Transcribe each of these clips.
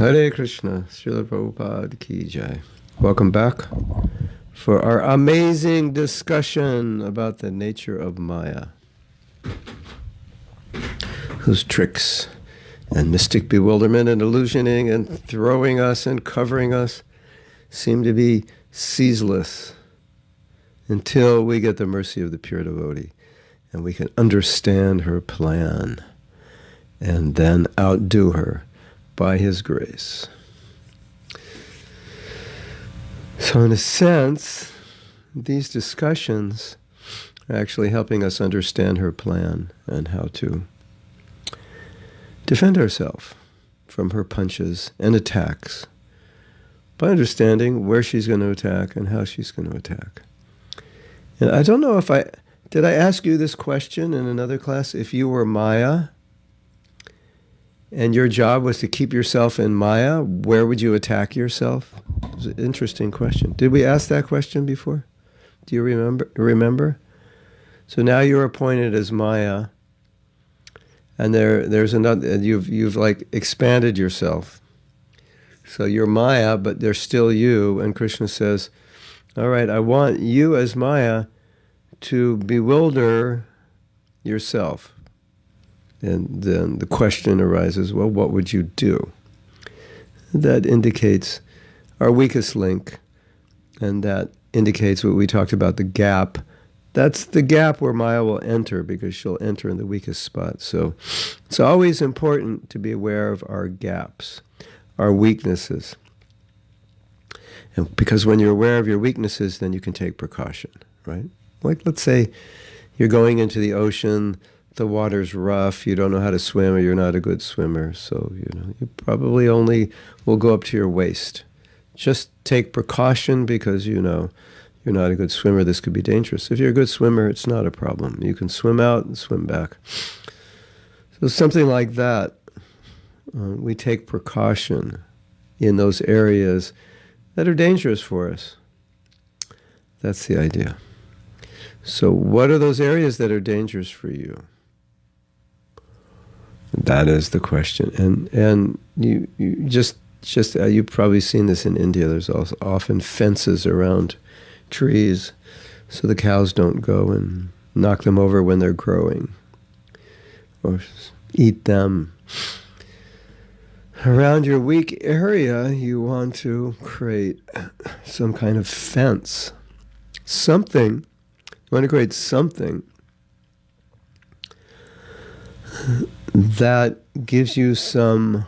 Hare Krishna, Srila Prabhupada Ki Jai. Welcome back for our amazing discussion about the nature of Maya, whose tricks and mystic bewilderment and illusioning and throwing us and covering us seem to be ceaseless until we get the mercy of the pure devotee and we can understand her plan and then outdo her by His grace. So in a sense, these discussions are actually helping us understand her plan and how to defend ourselves from her punches and attacks by understanding where she's going to attack and how she's going to attack. And I don't know if did I ask you this question in another class? If you were Maya, and your job was to keep yourself in Maya, where would you attack yourself? It was an interesting question. Did we ask that question before? Do you remember? So now you're appointed as Maya, and there's another. You've like expanded yourself. So you're Maya, but there's still you. And Krishna says, "All right, I want you as Maya to bewilder yourself." And then the question arises, well, what would you do? That indicates our weakest link, and that indicates what we talked about, the gap. That's the gap where Maya will enter, because she'll enter in the weakest spot. So it's always important to be aware of our gaps, our weaknesses. And because when you're aware of your weaknesses, then you can take precaution, right? Like, let's say you're going into the ocean, the water's rough, you don't know how to swim, or you're not a good swimmer, so you probably only will go up to your waist. Just take precaution, because you're not a good swimmer, this could be dangerous. If you're a good swimmer, it's not a problem. You can swim out and swim back. So something like that, we take precaution in those areas that are dangerous for us. That's the idea. So what are those areas that are dangerous for you? That is the question, and you just you've probably seen this in India. There's also often fences around trees, so the cows don't go and knock them over when they're growing, or eat them. Around your weak area, you want to create some kind of fence, something. You want to create something that gives you some,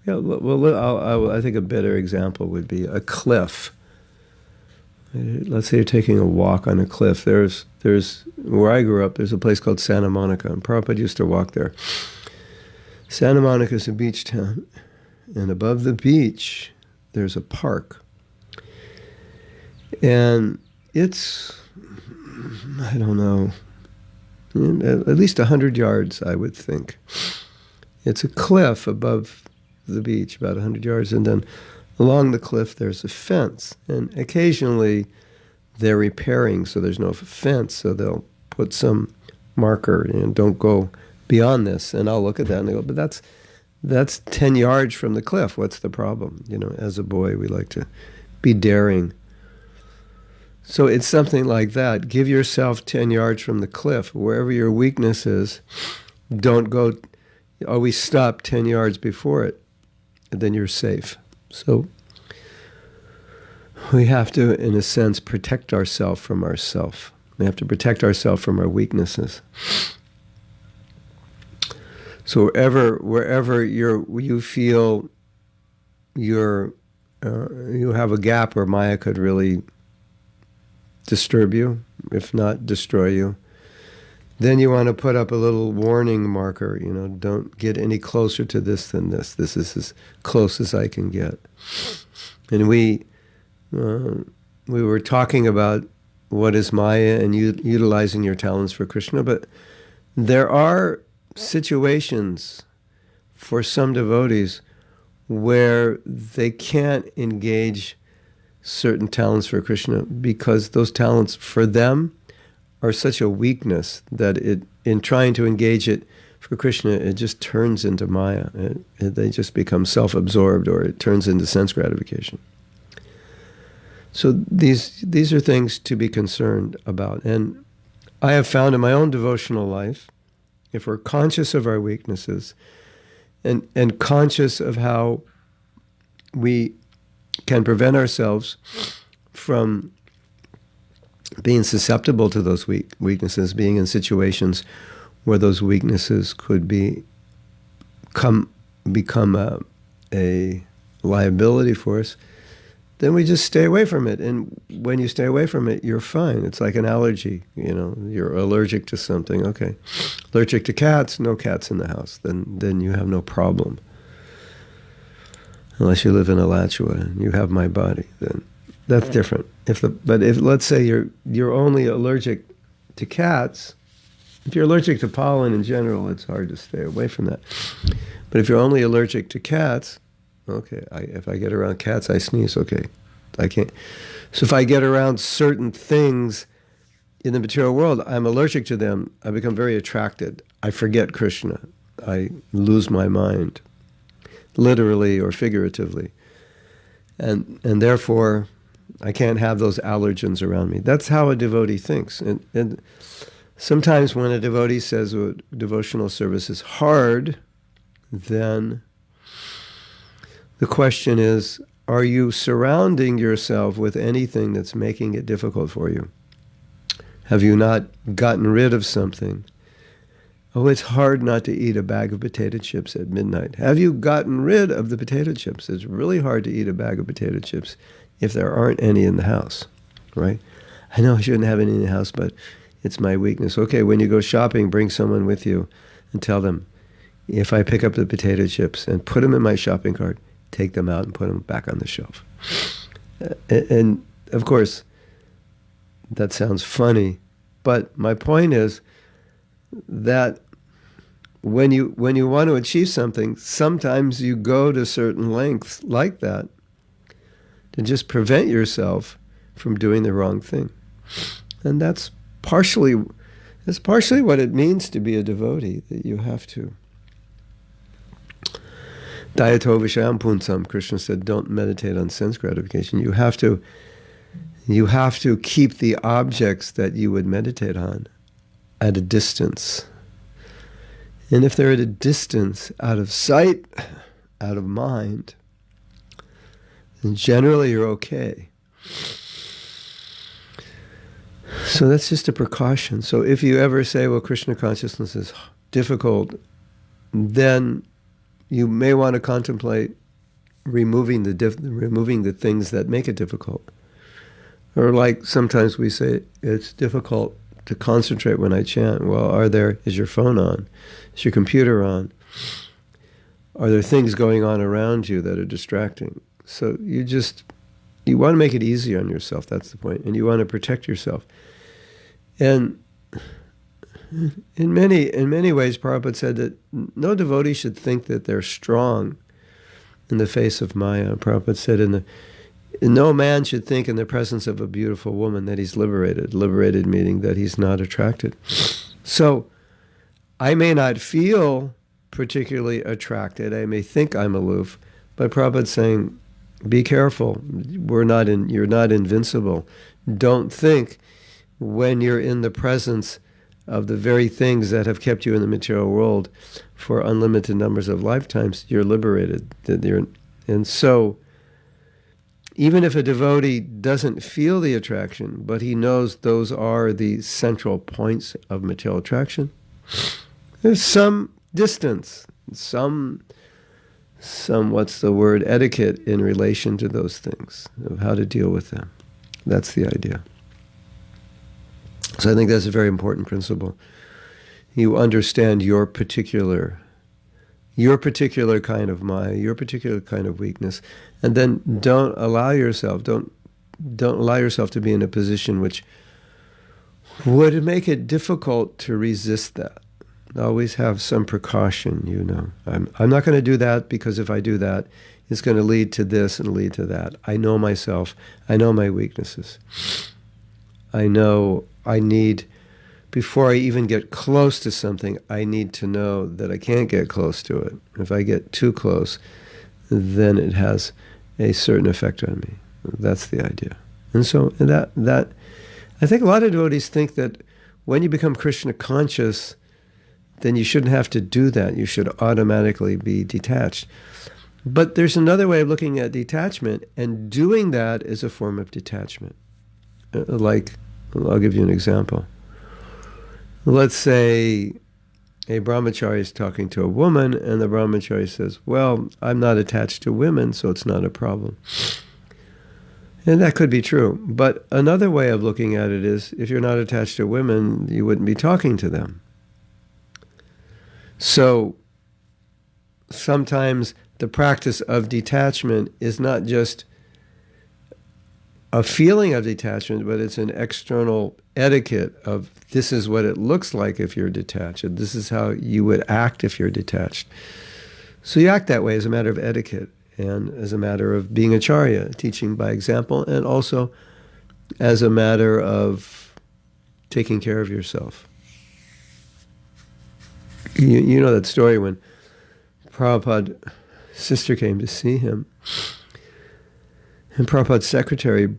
I think a better example would be a cliff. Let's say you're taking a walk on a cliff. There's where I grew up, there's a place called Santa Monica, and Prabhupada used to walk there. Santa Monica is a beach town, and above the beach, there's a park. And it's, I don't know, at least 100 yards, I would think. It's a cliff above the beach, about 100 yards, and then along the cliff there's a fence. And occasionally they're repairing, so there's no fence, so they'll put some marker, don't go beyond this. And I'll look at that and I go, but that's 10 yards from the cliff. What's the problem? As a boy, we like to be daring. So it's something like that. Give yourself 10 yards from the cliff. Wherever your weakness is, don't go, always stop 10 yards before it, and then you're safe. So we have to, in a sense, protect ourselves from ourselves. We have to protect ourselves from our weaknesses. So wherever you feel you have a gap where Maya could really disturb you, if not destroy you, then you want to put up a little warning marker, don't get any closer to this than this. This is as close as I can get. And we were talking about what is Maya and utilizing your talents for Krishna, but there are situations for some devotees where they can't engage certain talents for Krishna because those talents for them are such a weakness that in trying to engage it For Krishna, it just turns into Maya. They just become self-absorbed, or it turns into sense gratification. So these are things to be concerned about. And I have found in my own devotional life, if we're conscious of our weaknesses and conscious of how we can prevent ourselves from being susceptible to those weaknesses, being in situations where those weaknesses could become a liability for us, then we just stay away from it. And when you stay away from it, you're fine. It's like an allergy. You're allergic to something. Okay, allergic to cats, no cats in the house. Then you have no problem. Unless you live in Alachua and you have my body, then that's different. But if let's say you're only allergic to cats, if you're allergic to pollen in general, it's hard to stay away from that. But if you're only allergic to cats, okay, if I get around cats, I sneeze, okay, I can't. So if I get around certain things in the material world, I'm allergic to them, I become very attracted. I forget Krishna. I lose my mind, literally or figuratively. And therefore, I can't have those allergens around me. That's how a devotee thinks. And sometimes when a devotee says devotional service is hard, then the question is, are you surrounding yourself with anything that's making it difficult for you? Have you not gotten rid of something? Oh, it's hard not to eat a bag of potato chips at midnight. Have you gotten rid of the potato chips? It's really hard to eat a bag of potato chips if there aren't any in the house, right? I know I shouldn't have any in the house, but it's my weakness. Okay, when you go shopping, bring someone with you and tell them, if I pick up the potato chips and put them in my shopping cart, take them out and put them back on the shelf. And of course, that sounds funny, but my point is that when you want to achieve something, sometimes you go to certain lengths like that to just prevent yourself from doing the wrong thing. And that's partially what it means to be a devotee, that you have to. Dayato vishayam punsam, Krishna said, don't meditate on sense gratification. You have to keep the objects that you would meditate on at a distance. And if they're at a distance, out of sight, out of mind, then generally you're okay. So that's just a precaution. So if you ever say, well, Krishna consciousness is difficult, then you may want to contemplate removing the things that make it difficult. Or like sometimes we say, it's difficult to concentrate when I chant. Well, is your phone on? Is your computer on? Are there things going on around you that are distracting? So you want to make it easy on yourself, that's the point. And you want to protect yourself. And in many ways, Prabhupada said that no devotee should think that they're strong in the face of Maya. Prabhupada said, no man should think in the presence of a beautiful woman that he's liberated. Liberated meaning that he's not attracted. So I may not feel particularly attracted. I may think I'm aloof. But Prabhupada's saying, be careful. You're not invincible. Don't think when you're in the presence of the very things that have kept you in the material world for unlimited numbers of lifetimes, you're liberated. And so, even if a devotee doesn't feel the attraction, but he knows those are the central points of material attraction, there's some distance, some etiquette in relation to those things, of how to deal with them. That's the idea. So I think that's a very important principle. You understand your particular kind of Maya, your particular kind of weakness, and then don't allow yourself to be in a position which would make it difficult to resist that. Always have some precaution, I'm not going to do that, because if I do that, it's going to lead to this and lead to that. I know myself. I know my weaknesses. I know I need before I even get close to something, I need to know that I can't get close to it. If I get too close, then it has a certain effect on me. That's the idea. And so that I think a lot of devotees think that when you become Krishna conscious, then you shouldn't have to do that. You should automatically be detached. But there's another way of looking at detachment, and doing that is a form of detachment. Like, I'll give you an example. Let's say a brahmachari is talking to a woman, and the brahmachari says, well, I'm not attached to women, so it's not a problem. And that could be true. But another way of looking at it is, if you're not attached to women, you wouldn't be talking to them. So sometimes the practice of detachment is not just a feeling of detachment, but it's an external etiquette of this is what it looks like if you're detached. And this is how you would act if you're detached. So you act that way as a matter of etiquette and as a matter of being acharya, teaching by example, and also as a matter of taking care of yourself. You know that story when Prabhupada's sister came to see him, and Prabhupada's secretary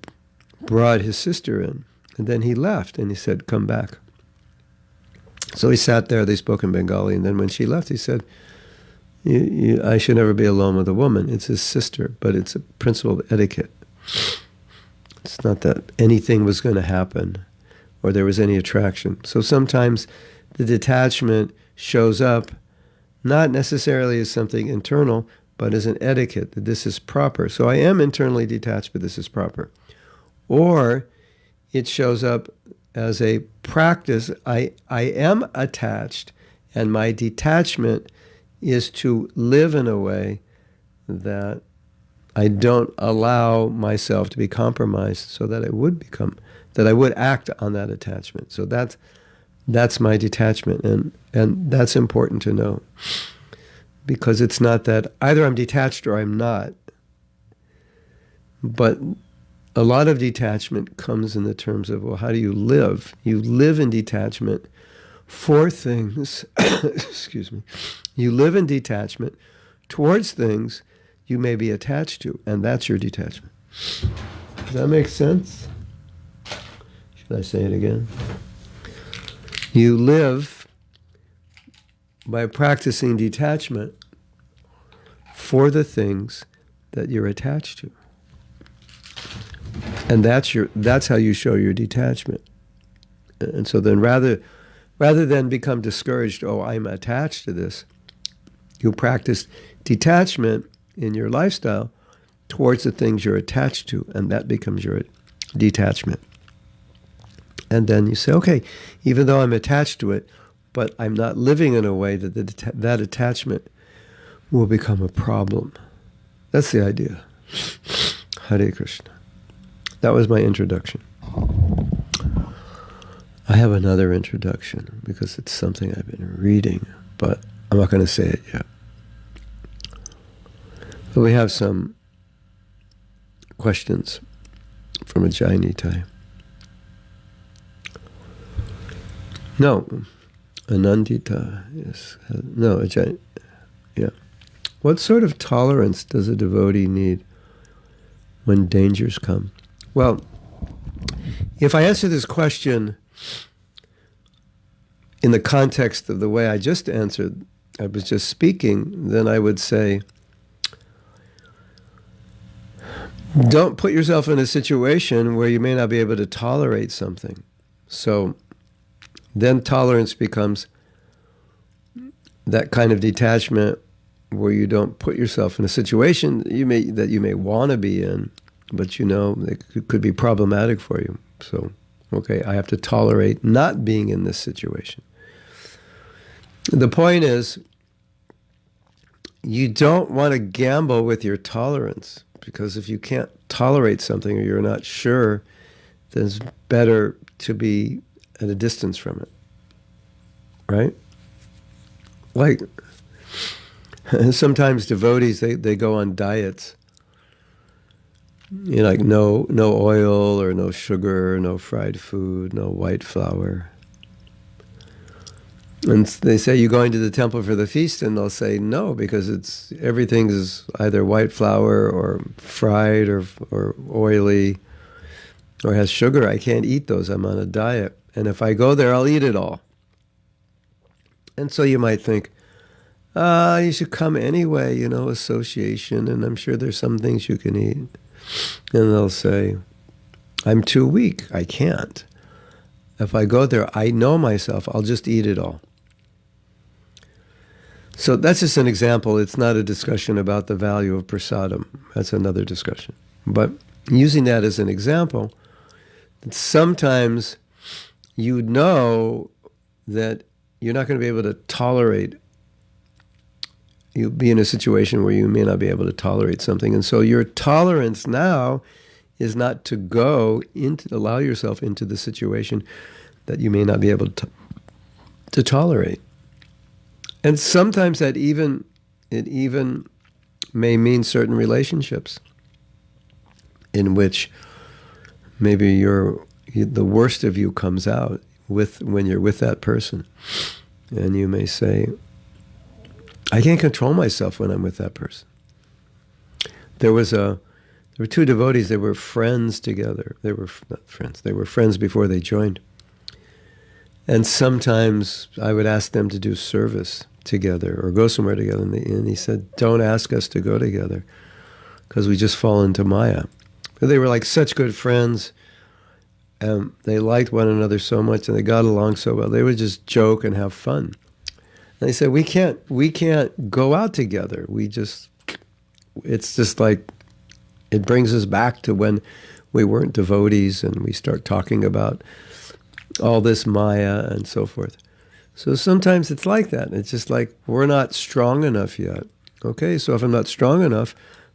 brought his sister in, and then he left, and he said, come back. So he sat there, they spoke in Bengali, and then when she left, he said, I should never be alone with a woman. It's his sister, but it's a principle of etiquette. It's not that anything was going to happen or there was any attraction. So sometimes the detachment shows up not necessarily as something internal, but as an etiquette, that this is proper. So I am internally detached, but this is proper. Or it shows up as a practice. I am attached, and my detachment is to live in a way that I don't allow myself to be compromised so that I would act on that attachment. So that's my detachment, and that's important to know. Because it's not that either I'm detached or I'm not. But a lot of detachment comes in the terms of, well, how do you live? You live in detachment for things, excuse me. You live in detachment towards things you may be attached to, and that's your detachment. Does that make sense? Should I say it again? You live by practicing detachment for the things that you're attached to. And that's how you show your detachment. And so then rather than become discouraged, oh, I'm attached to this, you practice detachment in your lifestyle towards the things you're attached to, and that becomes your detachment. And then you say, okay, even though I'm attached to it, but I'm not living in a way that that attachment will become a problem. That's the idea. Hare Krishna. That was my introduction. I have another introduction because it's something I've been reading, but I'm not going to say it yet. But we have some questions from a Jainitai. No, Anandita, yes. No, yeah. What sort of tolerance does a devotee need when dangers come? Well, if I answer this question in the context of the way I just answered, I was just speaking, then I would say, don't put yourself in a situation where you may not be able to tolerate something. So then tolerance becomes that kind of detachment where you don't put yourself in a situation that you may want to be in, but you know it could be problematic for you. So, okay, I have to tolerate not being in this situation. The point is, you don't want to gamble with your tolerance, because if you can't tolerate something or you're not sure, then it's better to be at a distance from it. Right? Like, sometimes devotees, they go on diets. You know, like no oil or no sugar, no fried food, no white flour. And they say, you going to the temple for the feast? And they'll say no, because everything is either white flour or fried or oily or has sugar. I can't eat those. I'm on a diet. And if I go there, I'll eat it all. And so you might think, you should come anyway, association, and I'm sure there's some things you can eat. And they'll say, I'm too weak. I can't. If I go there, I know myself. I'll just eat it all. So that's just an example. It's not a discussion about the value of prasadam. That's another discussion. But using that as an example, sometimes you know that you're not going to be able to tolerate. You'll be in a situation where you may not be able to tolerate something. And so your tolerance now is not to allow yourself into the situation that you may not be able to tolerate. And sometimes it even may mean certain relationships in which maybe the worst of you comes out when you're with that person. And you may say, I can't control myself when I'm with that person. There were two devotees. They were friends together. They were not friends. They were friends before they joined. And sometimes I would ask them to do service together or go somewhere together. And he said, don't ask us to go together because we just fall into Maya. But they were like such good friends. They liked one another so much and they got along so well. They would just joke and have fun. And they said, we can't go out together. It's just like, it brings us back to when we weren't devotees and we start talking about all this Maya and so forth. So sometimes it's like that. It's just like, we're not strong enough yet. Okay, so if I'm not strong enough,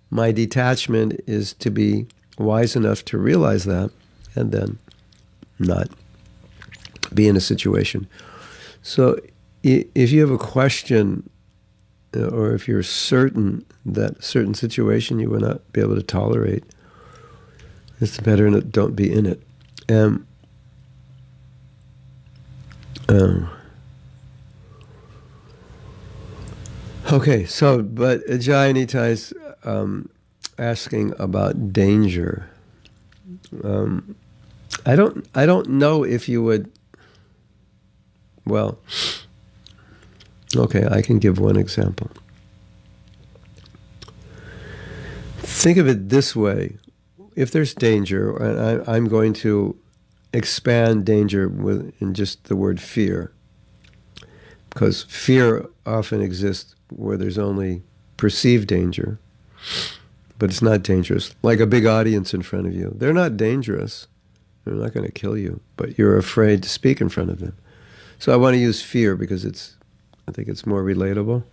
my detachment is to be wise enough to realize that and then not be in a situation. So if you have a question or if you're certain that a certain situation you will not be able to tolerate, it's better don't be in it. Okay, so, but Jayanita is asking about danger. I don't know if you would, well, okay, I can give one example. Think of it this way. If there's danger, and I'm going to expand danger in just the word fear, because fear often exists where there's only perceived danger, but it's not dangerous. Like a big audience in front of you. They're not dangerous. They're not going to kill you, but you're afraid to speak in front of them. So I want to use fear because I think it's more relatable.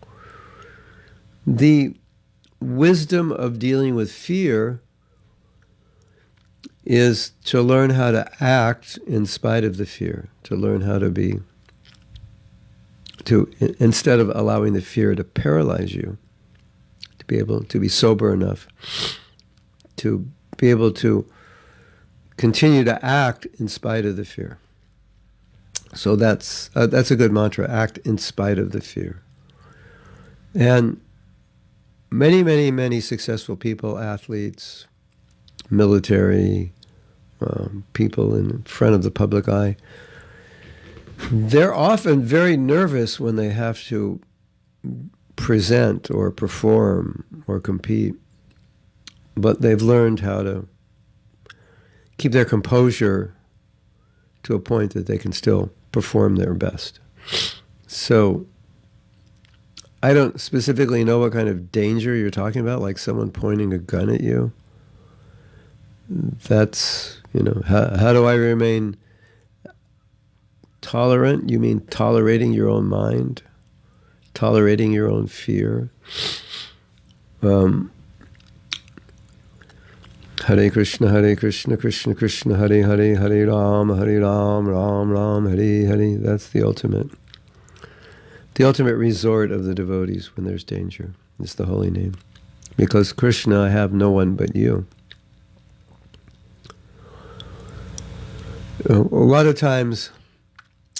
The wisdom of dealing with fear is to learn how to act in spite of the fear, to learn how to instead of allowing the fear to paralyze you, to be able to be sober enough, to be able to continue to act in spite of the fear. So that's a good mantra, act in spite of the fear. And many, many, many successful people, athletes, military, people in front of the public eye, they're often very nervous when they have to present or perform or compete, but they've learned how to keep their composure to a point that they can still perform their best. So I don't specifically know what kind of danger you're talking about, like someone pointing a gun at you. That's, how do I remain tolerant? You mean tolerating your own mind? Tolerating your own fear? Hare Krishna, Krishna Krishna, Hare Hare, Hare Ram, Ram Ram, Hare Hare. That's the ultimate resort of the devotees when there's danger. It's the holy name. Because Krishna, I have no one but you. A lot of times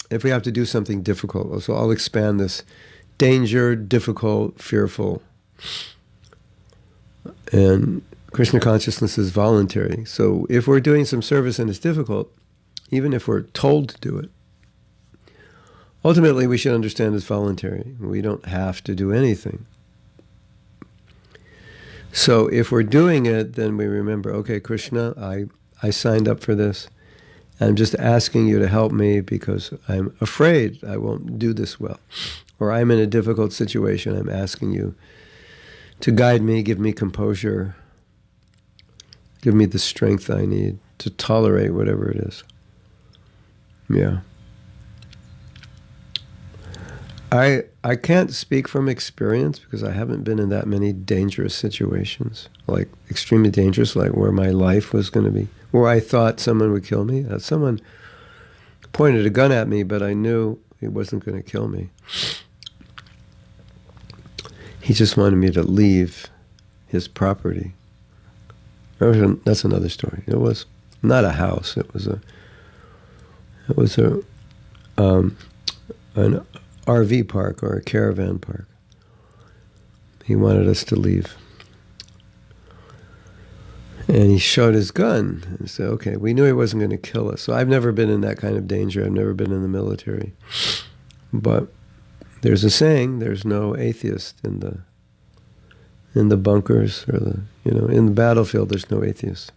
if we have to do something difficult. So I'll expand this. Danger, difficult, fearful. And Krishna consciousness is voluntary. So if we're doing some service and it's difficult, even if we're told to do it, ultimately we should understand it's voluntary. We don't have to do anything. So if we're doing it, then we remember, okay, Krishna, I signed up for this. I'm just asking you to help me because I'm afraid I won't do this well. Or I'm in a difficult situation. I'm asking you to guide me, give me composure, give me the strength I need to tolerate whatever it is. Yeah. I can't speak from experience because I haven't been in that many dangerous situations, like extremely dangerous, like where my life was going to be, where I thought someone would kill me. Someone pointed a gun at me, but I knew he wasn't going to kill me. He just wanted me to leave his property. That's another story. It was not a house. It was an RV park or a caravan park. He wanted us to leave. And he showed his gun and said, okay, we knew he wasn't going to kill us. So I've never been in that kind of danger. I've never been in the military. But there's a saying, there's no atheist in the bunkers or in the battlefield, there's no atheist.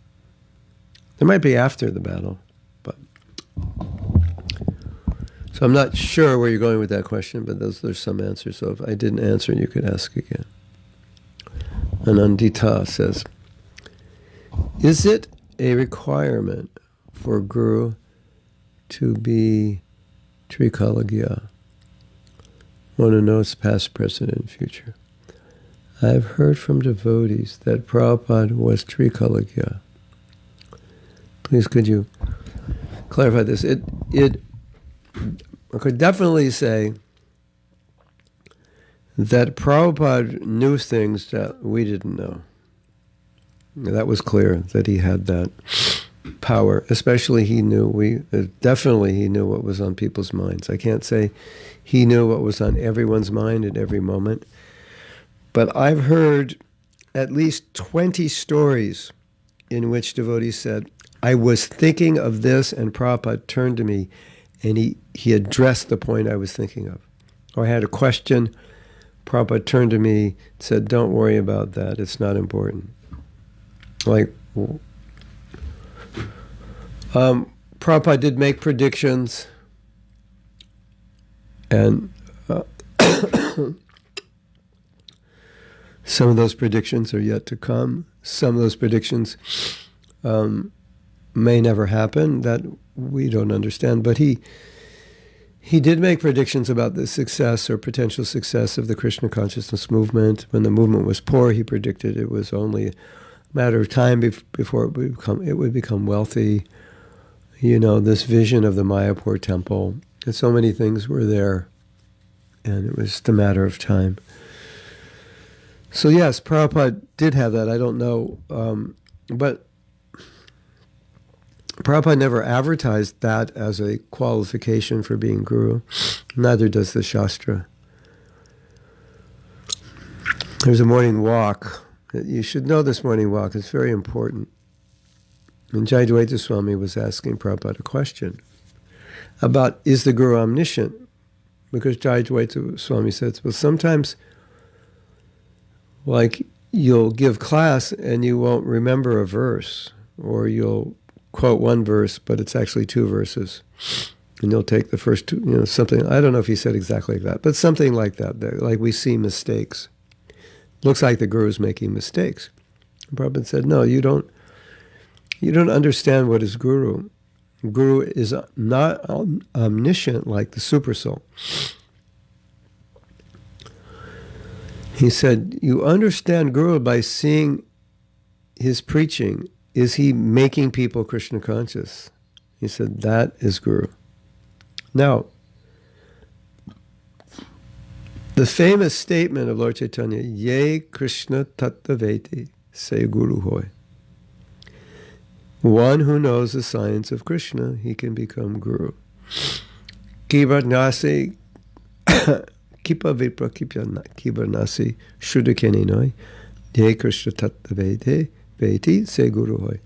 There might be after the battle, but so I'm not sure where you're going with that question, but there's some answers. So if I didn't answer, you could ask again. Anandita says, is it a requirement for Guru to be Trikalagya? Want to know its past, present, and future. I've heard from devotees that Prabhupada was Trikalagya. Please could you clarify this? I could definitely say that Prabhupada knew things that we didn't know. That was clear, that he had that power. Especially he knew what was on people's minds. I can't say he knew what was on everyone's mind at every moment. But I've heard at least 20 stories in which devotees said, I was thinking of this, and Prabhupada turned to me, and he addressed the point I was thinking of. Or I had a question, Prabhupada turned to me and said, don't worry about that, it's not important. Like, Prabhupada did make predictions, and some of those predictions are yet to come. Some of those predictions may never happen, that we don't understand. But he did make predictions about the success or potential success of the Krishna consciousness movement. When the movement was poor, he predicted it was only a matter of time before it would become wealthy. This vision of the Mayapur temple, and so many things were there, and it was just a matter of time. So yes, Prabhupada did have that. I don't know, but Prabhupada never advertised that as a qualification for being guru. Neither does the Shastra. There's a morning walk. You should know this morning walk. It's very important. And Jayadvaita Swami was asking Prabhupada a question about, is the guru omniscient? Because Jayadvaita Swami says, well, sometimes, like, you'll give class and you won't remember a verse, or you'll quote one verse, but it's actually two verses. And you'll take the first two, something, I don't know if he said exactly like that, but something like that, like we see mistakes. Looks like the guru's making mistakes. And Prabhupada said, no, you don't understand what is guru. Guru is not omniscient like the supersoul. He said, you understand Guru by seeing his preaching. Is he making people Krishna conscious? He said, that is Guru. Now, the famous statement of Lord Chaitanya, Ye Krishna Tattaveti, say Guru hoy. One who knows the science of Krishna, he can become Guru. Kiba nasi, kipa vipra kiba nasi, shuddha keninoi, ye Krishna tattva veti se guru hoy.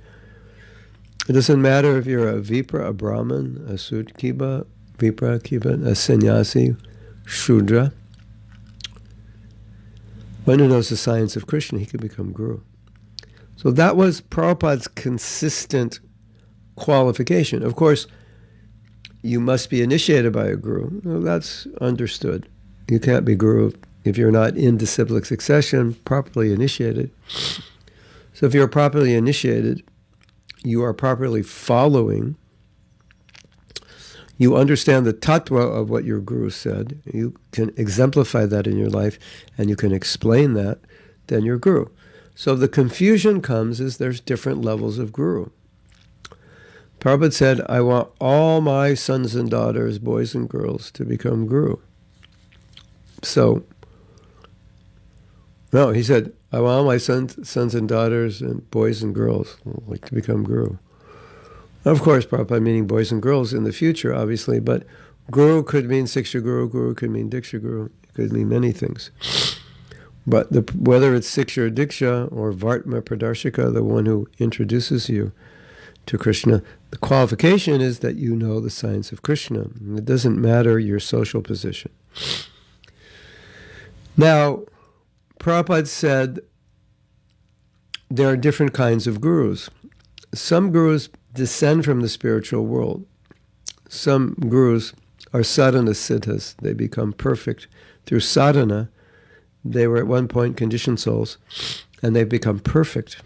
It doesn't matter if you're a vipra, a brahmin, a sud kiba, vipra kiba, a sannyasi, shudra. One who knows the science of Krishna, he can become guru. So that was Prabhupada's consistent qualification. Of course, you must be initiated by a guru. Well, that's understood. You can't be guru if you're not in disciplic succession, properly initiated. So if you're properly initiated, you are properly following. You understand the tattva of what your guru said. You can exemplify that in your life, and you can explain that, then you're guru. So the confusion comes is there's different levels of guru. Prabhupada said, I want all my sons and daughters, boys and girls, to become guru. So, no, he said, I want all my sons and daughters and boys and girls like to become guru. Of course, Prabhupada meaning boys and girls in the future, obviously, but guru could mean Siksha Guru, guru could mean Diksha Guru, it could mean many things. But whether it's Siksha or Diksha or Vartma Pradarshika, the one who introduces you to Krishna, the qualification is that you know the science of Krishna. And it doesn't matter your social position. Now, Prabhupada said there are different kinds of gurus. Some gurus descend from the spiritual world. Some gurus are sadhana siddhas. They become perfect through sadhana. They were at one point conditioned souls, and they've become perfect.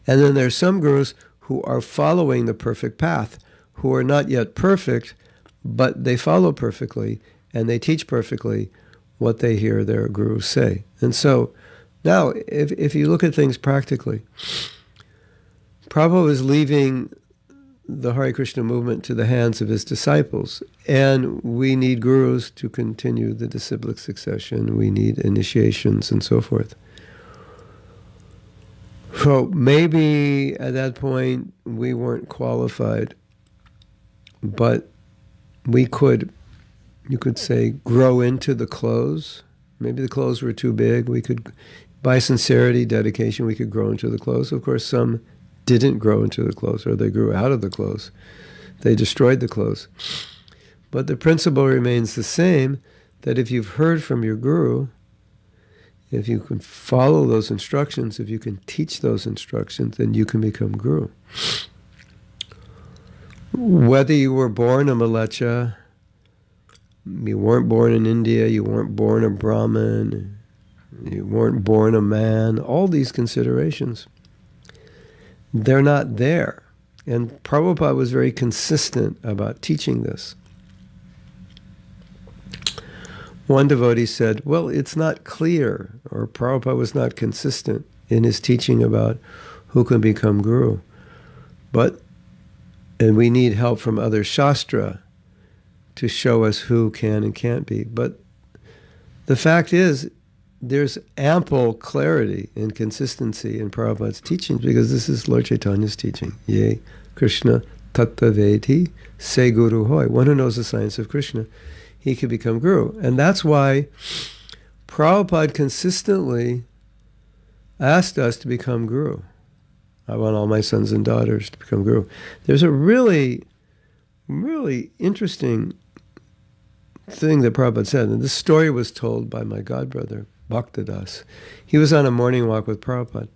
And then there's some gurus who are following the perfect path, who are not yet perfect, but they follow perfectly, and they teach perfectly what they hear their gurus say. And so now, if you look at things practically, Prabhupada was leaving the Hare Krishna movement to the hands of his disciples, and we need gurus to continue the disciplic succession. We need initiations and so forth. So maybe at that point we weren't qualified, but we could, you could say, grow into the clothes. Maybe the clothes were too big. We could, by sincerity, dedication, we could grow into the clothes. Of course, some didn't grow into the clothes, or they grew out of the clothes. They destroyed the clothes. But the principle remains the same, that if you've heard from your guru, if you can follow those instructions, if you can teach those instructions, then you can become guru. Whether you were born a Malecha, you weren't born in India, you weren't born a Brahmin, you weren't born a man, all these considerations, they're not there. And Prabhupada was very consistent about teaching this. One devotee said, well, it's not clear, or Prabhupada was not consistent in his teaching about who can become guru. And we need help from other shastra to show us who can and can't be. But the fact is, there's ample clarity and consistency in Prabhupada's teachings, because this is Lord Chaitanya's teaching. Ye Krishna tattva veti se guru hoy. One who knows the science of Krishna, he can become guru. And that's why Prabhupada consistently asked us to become guru. I want all my sons and daughters to become guru. There's a really, really interesting thing that Prabhupada said, and this story was told by my godbrother, Bhaktadas. He was on a morning walk with Prabhupada.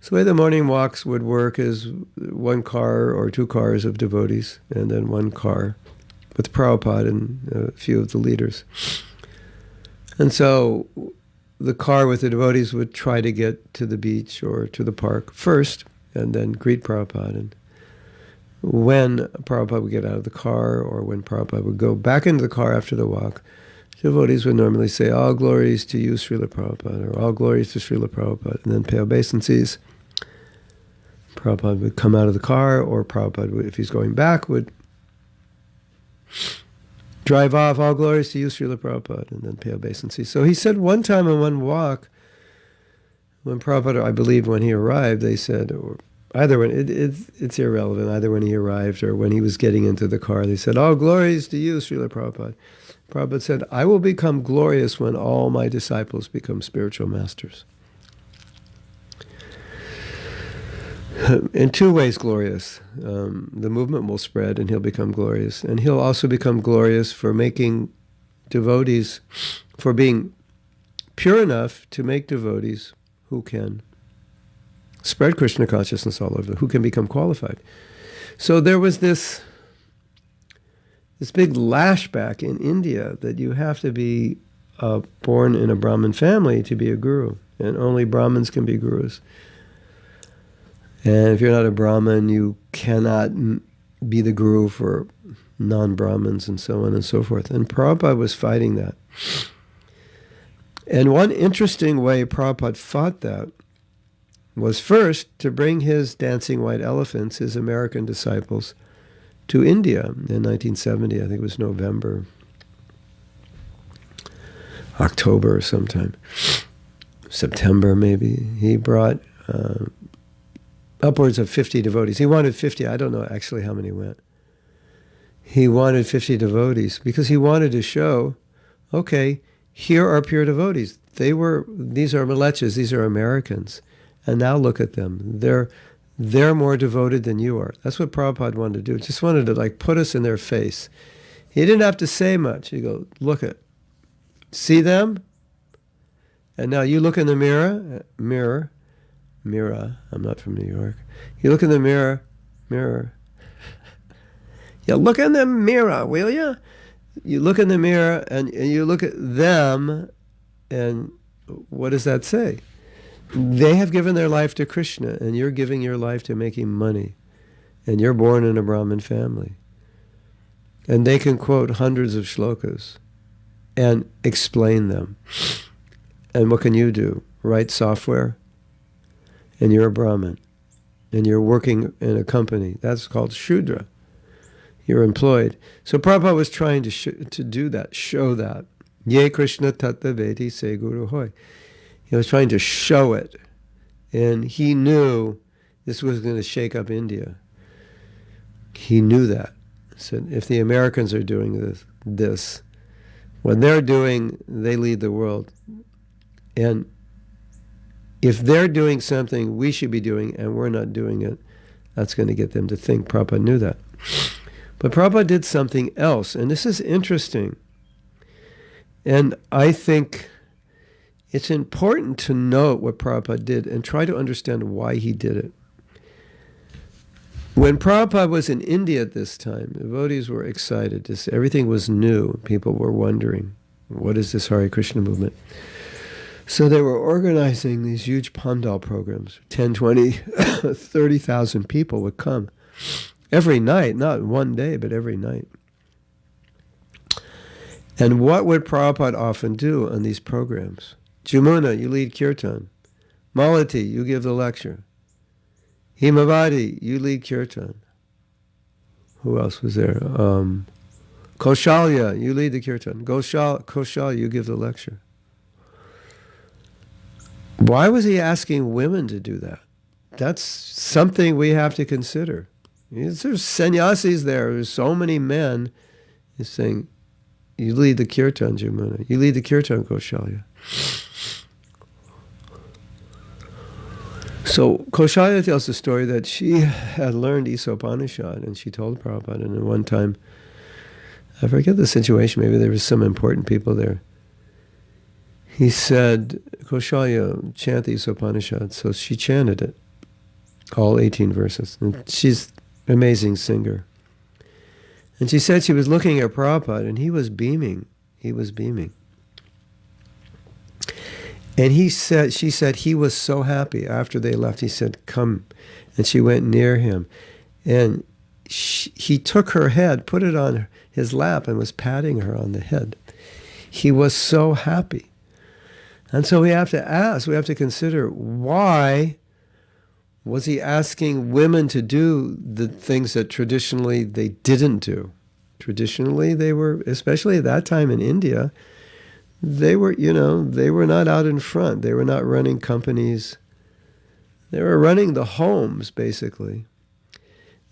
So the way the morning walks would work is one car or two cars of devotees, and then one car with Prabhupada and a few of the leaders. And so the car with the devotees would try to get to the beach or to the park first, and then greet Prabhupada. And when Prabhupada would get out of the car, or when Prabhupada would go back into the car after the walk, devotees would normally say, all glories to you, Srila Prabhupada, or all glories to Srila Prabhupada, and then pay obeisances. Prabhupada would come out of the car, or Prabhupada, if he's going back, would drive off, all glories to you, Srila Prabhupada, and then pay obeisances. So he said one time on one walk, when Prabhupada, I believe when he arrived, they said, or Either when it's irrelevant. Either when he arrived or when he was getting into the car, they said, "Oh, glories to you, Srila Prabhupada." Prabhupada said, "I will become glorious when all my disciples become spiritual masters." In two ways glorious. The movement will spread and he'll become glorious. And he'll also become glorious for making devotees, for being pure enough to make devotees who can spread Krishna consciousness all over, who can become qualified. So there was this big lashback in India that you have to be born in a Brahmin family to be a guru, and only Brahmins can be gurus. And if you're not a Brahmin, you cannot be the guru for non-Brahmins and so on and so forth. And Prabhupada was fighting that. And one interesting way Prabhupada fought that was first to bring his dancing white elephants, his American disciples, to India in 1970. I think it was November, October or sometime. September maybe. He brought upwards of 50 devotees. He wanted 50. I don't know actually how many went. He wanted 50 devotees because he wanted to show, okay, here are pure devotees. These are Malechas, these are Americans. And now look at them. They're more devoted than you are. That's what Prabhupada wanted to do. Just wanted to put us in their face. He didn't have to say much. He'd go, look at, see them? And now you look in the mirror, I'm not from New York. You look in the mirror. You look in the mirror, will you? You look in the mirror and you look at them, and what does that say? They have given their life to Krishna, and you're giving your life to making money, and you're born in a Brahmin family. And they can quote hundreds of shlokas and explain them. And what can you do? Write software? And you're a Brahmin, and you're working in a company. That's called Shudra. You're employed. So Prabhupada was trying to do that, show that. Ye Krishna tattva vedi se guru hoy. He was trying to show it. And he knew this was going to shake up India. He knew that. He said, if the Americans are doing this, what they're doing, they lead the world. And if they're doing something we should be doing and we're not doing it, that's going to get them to think. Prabhupada knew that. But Prabhupada did something else, and this is interesting. And I think it's important to note what Prabhupada did and try to understand why he did it. When Prabhupada was in India at this time, the devotees were excited. Everything was new. People were wondering, what is this Hare Krishna movement? So they were organizing these huge pandal programs. 10, 20, 30,000 people would come every night, not one day, but every night. And what would Prabhupada often do on these programs? Jamuna, you lead kirtan. Malati, you give the lecture. Himavati, you lead kirtan. Who else was there? Kaushalya, you lead the kirtan. Kaushalya, you give the lecture. Why was he asking women to do that? That's something we have to consider. There's sannyasis there. There's so many men. He's saying, you lead the kirtan, Jamuna. You lead the kirtan, Kaushalya. So Kaushalya tells the story that she had learned Isopanishad, and she told Prabhupada, and at one time, I forget the situation, maybe there was some important people there. He said, Kaushalya, chant the Isopanishad. So she chanted it, all 18 verses. And she's an amazing singer. And she said she was looking at Prabhupada, and he was beaming. He was beaming. And she said he was so happy after they left. He said, come. And she went near him. And he took her head, put it on his lap, and was patting her on the head. He was so happy. And so we have to consider, why was he asking women to do the things that traditionally they didn't do? Traditionally, they were, especially at that time in India, they were not out in front. They were not running companies. They were running the homes, basically.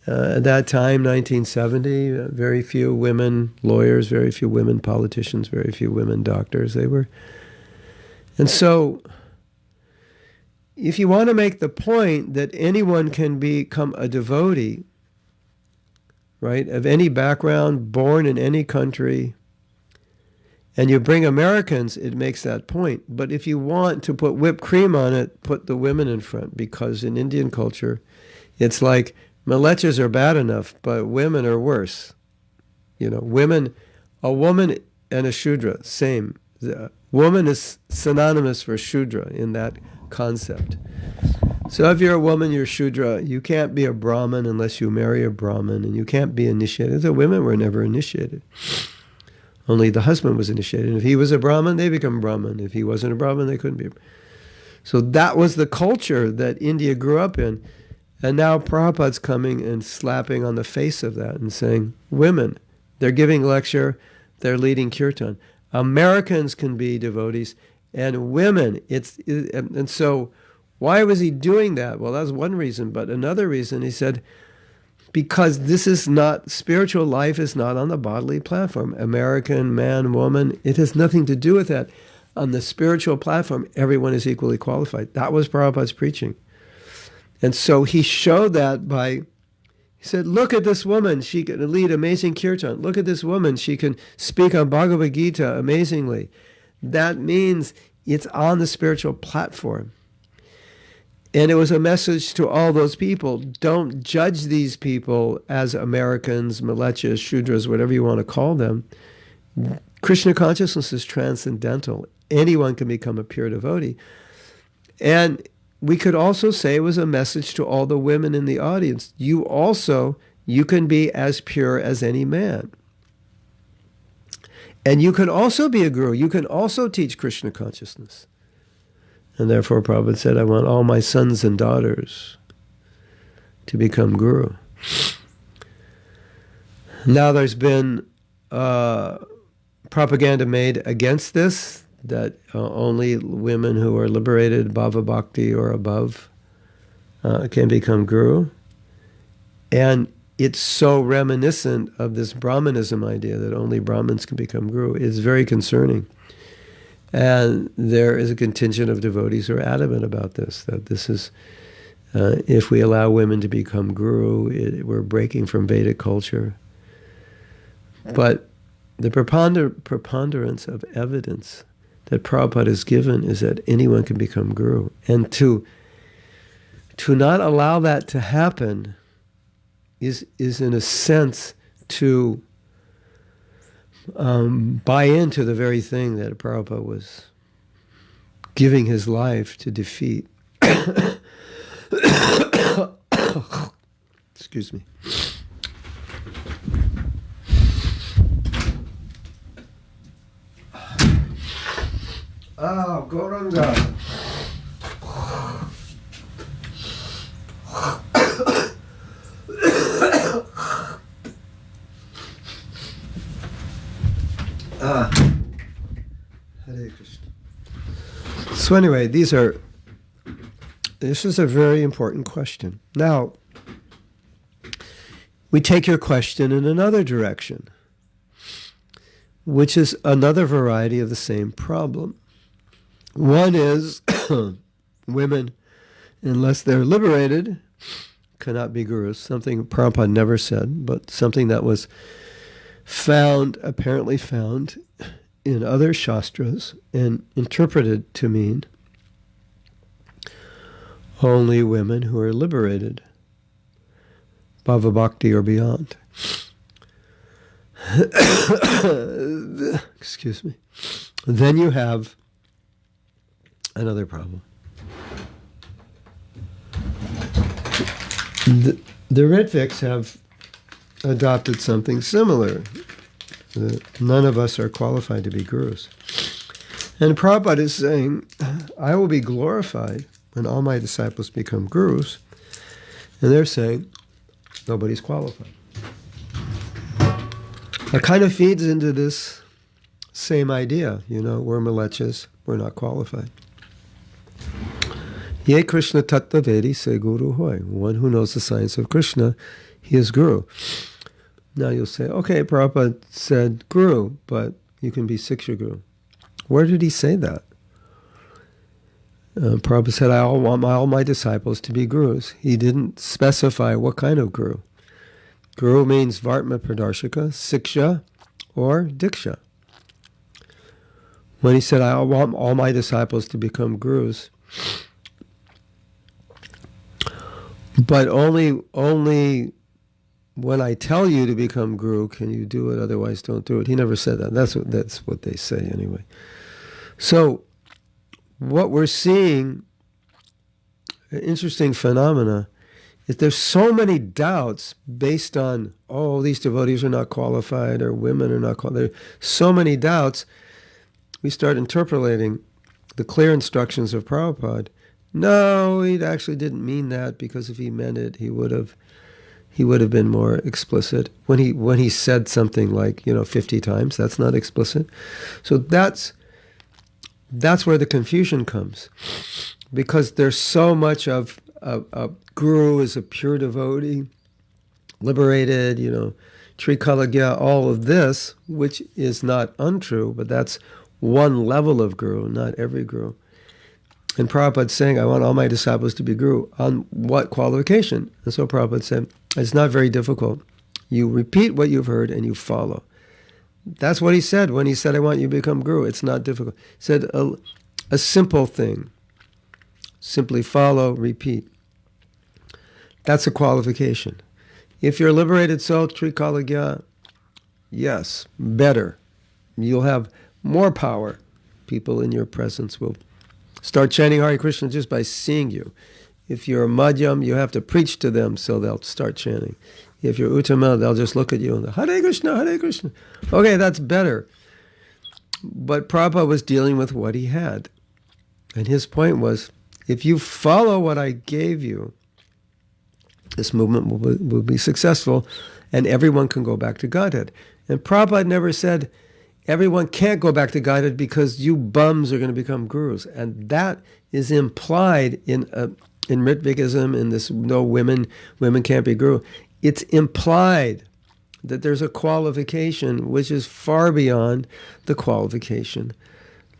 At that time, 1970, very few women lawyers, very few women politicians, very few women doctors. And so, if you want to make the point that anyone can become a devotee, right, of any background, born in any country, and you bring Americans, it makes that point. But if you want to put whipped cream on it, put the women in front, because in Indian culture, it's like Malechas are bad enough, but women are worse. Women, a woman and a Shudra, same. The woman is synonymous for Shudra in that concept. So if you're a woman, you're Shudra. You can't be a Brahmin unless you marry a Brahmin, and you can't be initiated. The women were never initiated. Only the husband was initiated. If he was a Brahmin, they become Brahmin. If he wasn't a Brahmin, they couldn't be. So that was the culture that India grew up in. And now Prabhupada's coming and slapping on the face of that and saying, women, they're giving lecture, they're leading kirtan. Americans can be devotees, and women, and so why was he doing that? Well, that was one reason, but another reason, he said, because this is not, spiritual life is not on the bodily platform. American, man, woman, it has nothing to do with that. On the spiritual platform, everyone is equally qualified. That was Prabhupada's preaching. And so he showed that he said, look at this woman, she can lead amazing kirtan. Look at this woman, she can speak on Bhagavad Gita amazingly. That means it's on the spiritual platform. And it was a message to all those people. Don't judge these people as Americans, Malechas, Shudras, whatever you want to call them. Krishna consciousness is transcendental. Anyone can become a pure devotee. And we could also say it was a message to all the women in the audience. You can be as pure as any man. And you can also be a guru. You can also teach Krishna consciousness. And therefore Prabhupada said, I want all my sons and daughters to become guru. Now there's been propaganda made against this, that only women who are liberated, bhava bhakti or above, can become guru. And it's so reminiscent of this Brahmanism idea that only Brahmins can become guru. It's very concerning. And there is a contingent of devotees who are adamant about this, that this is, if we allow women to become guru, we're breaking from Vedic culture. But the preponderance of evidence that Prabhupada has given is that anyone can become guru. And to not allow that to happen is in a sense to buy into the very thing that Prabhupada was giving his life to defeat. Excuse me. Oh, Gauranga. Hare Krishna. So anyway, this is a very important question. Now, we take your question in another direction, which is another variety of the same problem. One is women, unless they're liberated, cannot be gurus. Something Prabhupada never said, but something that was apparently found in other shastras and interpreted to mean only women who are liberated, bhava bhakti or beyond. Excuse me. Then you have another problem. The Ritviks have adopted something similar. None of us are qualified to be gurus. And Prabhupada is saying, I will be glorified when all my disciples become gurus. And they're saying, nobody's qualified. That kind of feeds into this same idea. We're Malechas, we're not qualified. Ye Krishna Tattvavedi se Guru hoy. One who knows the science of Krishna, he is Guru. Now you'll say, okay, Prabhupada said Guru, but you can be Siksha Guru. Where did he say that? Prabhupada said, I want all my disciples to be Gurus. He didn't specify what kind of Guru. Guru means Vartma Pradarshika, Siksha, or Diksha. When he said, I want all my disciples to become Gurus, but only when I tell you to become Guru can you do it, otherwise don't do it. He never said that. That's what they say anyway. So what we're seeing, an interesting phenomena, is there's so many doubts based on, oh, these devotees are not qualified, or women are not qualified. There's so many doubts. We start interpolating the clear instructions of Prabhupada. No, he actually didn't mean that, because if he meant it, he would have been more explicit. When he said something like, 50 times, that's not explicit. So that's where the confusion comes, because there's so much of a guru is a pure devotee, liberated, Trikalagya, all of this, which is not untrue, but that's one level of guru, not every guru. And Prabhupada's saying, I want all my disciples to be guru. On what qualification? And so Prabhupada said, it's not very difficult. You repeat what you've heard and you follow. That's what he said when he said, I want you to become guru. It's not difficult. He said a simple thing. Simply follow, repeat. That's a qualification. If you're a liberated soul, Trikalagya, yes, better. You'll have more power. People in your presence will start chanting Hare Krishna just by seeing you. If you're a madhyam, you have to preach to them so they'll start chanting. If you're uttama, they'll just look at you and Hare Krishna, Hare Krishna. Okay, that's better. But Prabhupada was dealing with what he had. And his point was, if you follow what I gave you, this movement will be successful, and everyone can go back to Godhead. And Prabhupada never said, everyone can't go back to Godhead because you bums are going to become gurus. And that is implied in Ritvigism, in this women can't be guru. It's implied that there's a qualification which is far beyond the qualification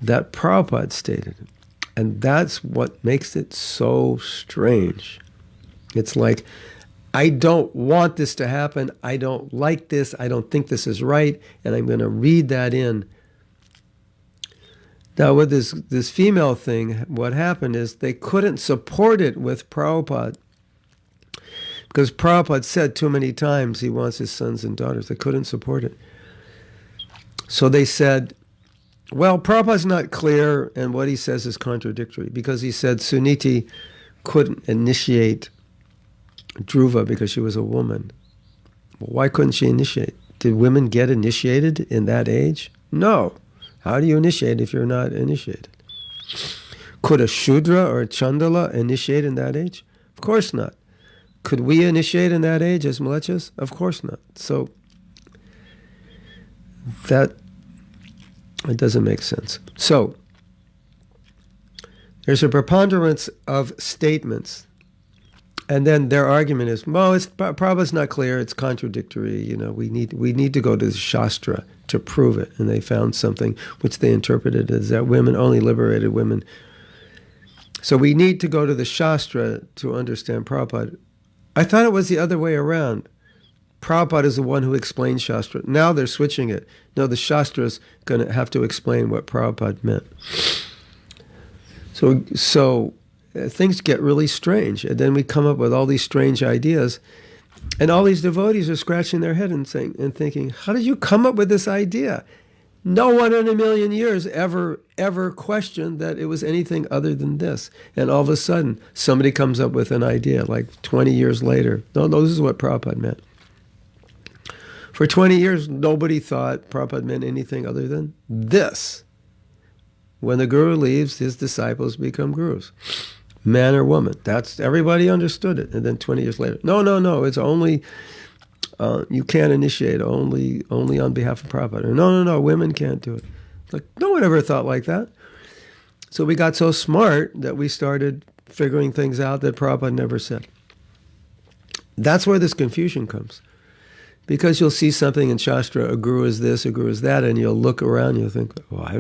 that Prabhupada stated. And that's what makes it so strange. It's like, I don't want this to happen. I don't like this. I don't think this is right. And I'm going to read that in. Now, with this female thing, what happened is they couldn't support it with Prabhupada, because Prabhupada said too many times he wants his sons and daughters. They couldn't support it. So they said, well, Prabhupada's not clear, and what he says is contradictory, because he said Suniti couldn't initiate Dhruva because she was a woman. Well, why couldn't she initiate? Did women get initiated in that age? No. How do you initiate if you're not initiated? Could a Shudra or a Chandala initiate in that age? Of course not. Could we initiate in that age as Mlechas? Of course not. So it doesn't make sense. So there's a preponderance of statements. And then their argument is, well, Prabhupada's not clear, it's contradictory, we need to go to the Shastra to prove it. And they found something which they interpreted as that women, only liberated women. So we need to go to the Shastra to understand Prabhupada. I thought it was the other way around. Prabhupada is the one who explains Shastra. Now they're switching it. No, the Shastra is going to have to explain what Prabhupada meant. So things get really strange. And then we come up with all these strange ideas. And all these devotees are scratching their head and thinking, how did you come up with this idea? No one in a million years ever questioned that it was anything other than this. And all of a sudden, somebody comes up with an idea, like 20 years later. No, this is what Prabhupada meant. For 20 years, nobody thought Prabhupada meant anything other than this. When the guru leaves, his disciples become gurus. Man or woman. Everybody understood it. And then 20 years later, no, it's only, you can't initiate only on behalf of Prabhupada. Or no, women can't do it. Like, no one ever thought like that. So we got so smart that we started figuring things out that Prabhupada never said. That's where this confusion comes. Because you'll see something in Shastra, a guru is this, a guru is that, and you'll look around and you'll think, well, I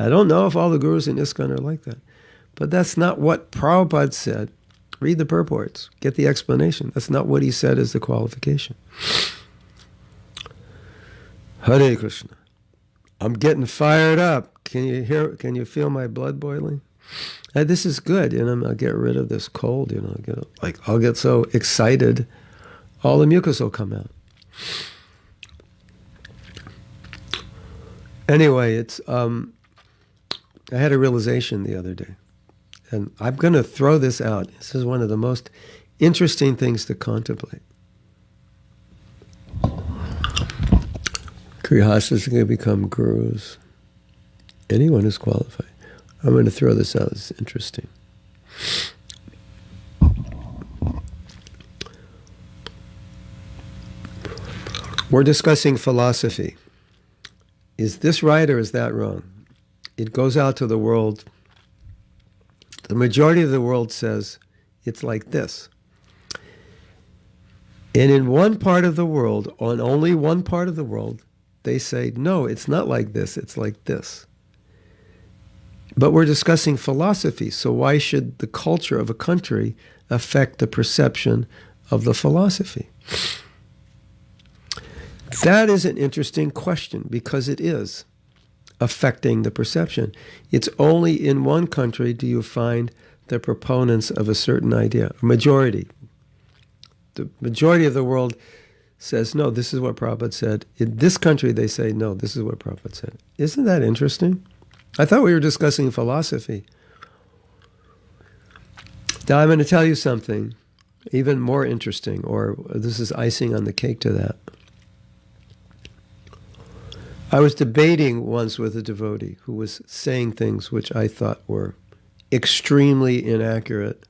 don't know if all the gurus in ISKCON are like that. But that's not what Prabhupada said. Read the purports. Get the explanation. That's not what he said as the qualification. Hare Krishna. I'm getting fired up. Can you feel my blood boiling? This is good. I'll get rid of this cold. I'll get so excited, all the mucus will come out. Anyway, I had a realization the other day. And I'm going to throw this out. This is one of the most interesting things to contemplate. Grihastas are going to become gurus. Anyone who's qualified. I'm going to throw this out. It's interesting. We're discussing philosophy. Is this right or is that wrong? It goes out to the world. The majority of the world says it's like this. And in one part of the world, on only one part of the world, they say, no, it's not like this, it's like this. But we're discussing philosophy, so why should the culture of a country affect the perception of the philosophy? That is an interesting question, because it is affecting the perception. It's only in one country do you find the proponents of a certain idea, a majority. The majority of the world says, no, this is what Prabhupada said. In this country, they say, no, this is what Prabhupada said. Isn't that interesting? I thought we were discussing philosophy. Now I'm going to tell you something even more interesting, or this is icing on the cake to that. I was debating once with a devotee who was saying things which I thought were extremely inaccurate,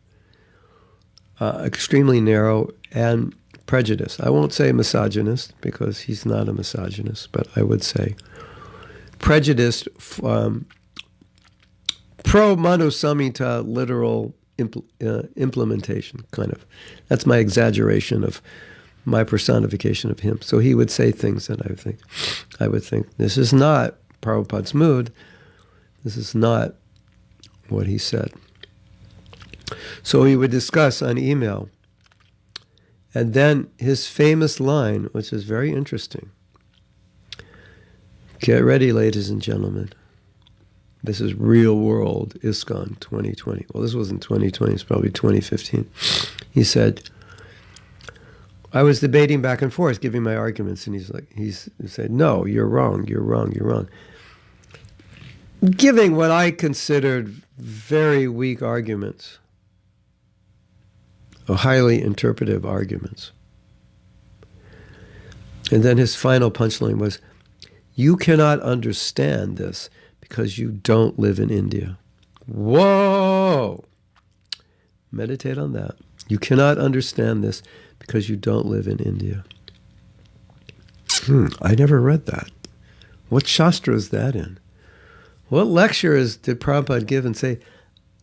extremely narrow, and prejudiced. I won't say misogynist, because he's not a misogynist, but I would say prejudiced, pro-Manu Samhita literal implementation, kind of. That's my exaggeration of my personification of him. So he would say things that I would think, this is not Prabhupada's mood. This is not what he said. So we would discuss on email. And then his famous line, which is very interesting. Get ready, ladies and gentlemen. This is real world ISKCON 2020. Well, this wasn't 2020, it's probably 2015. He said, I was debating back and forth, giving my arguments, and he said, no, you're wrong, you're wrong, you're wrong. Giving what I considered very weak arguments, or highly interpretive arguments. And then his final punchline was, you cannot understand this because you don't live in India. Whoa! Meditate on that. You cannot understand this because you don't live in India. I never read that. What Shastra is that in? What lectures did Prabhupada give and say,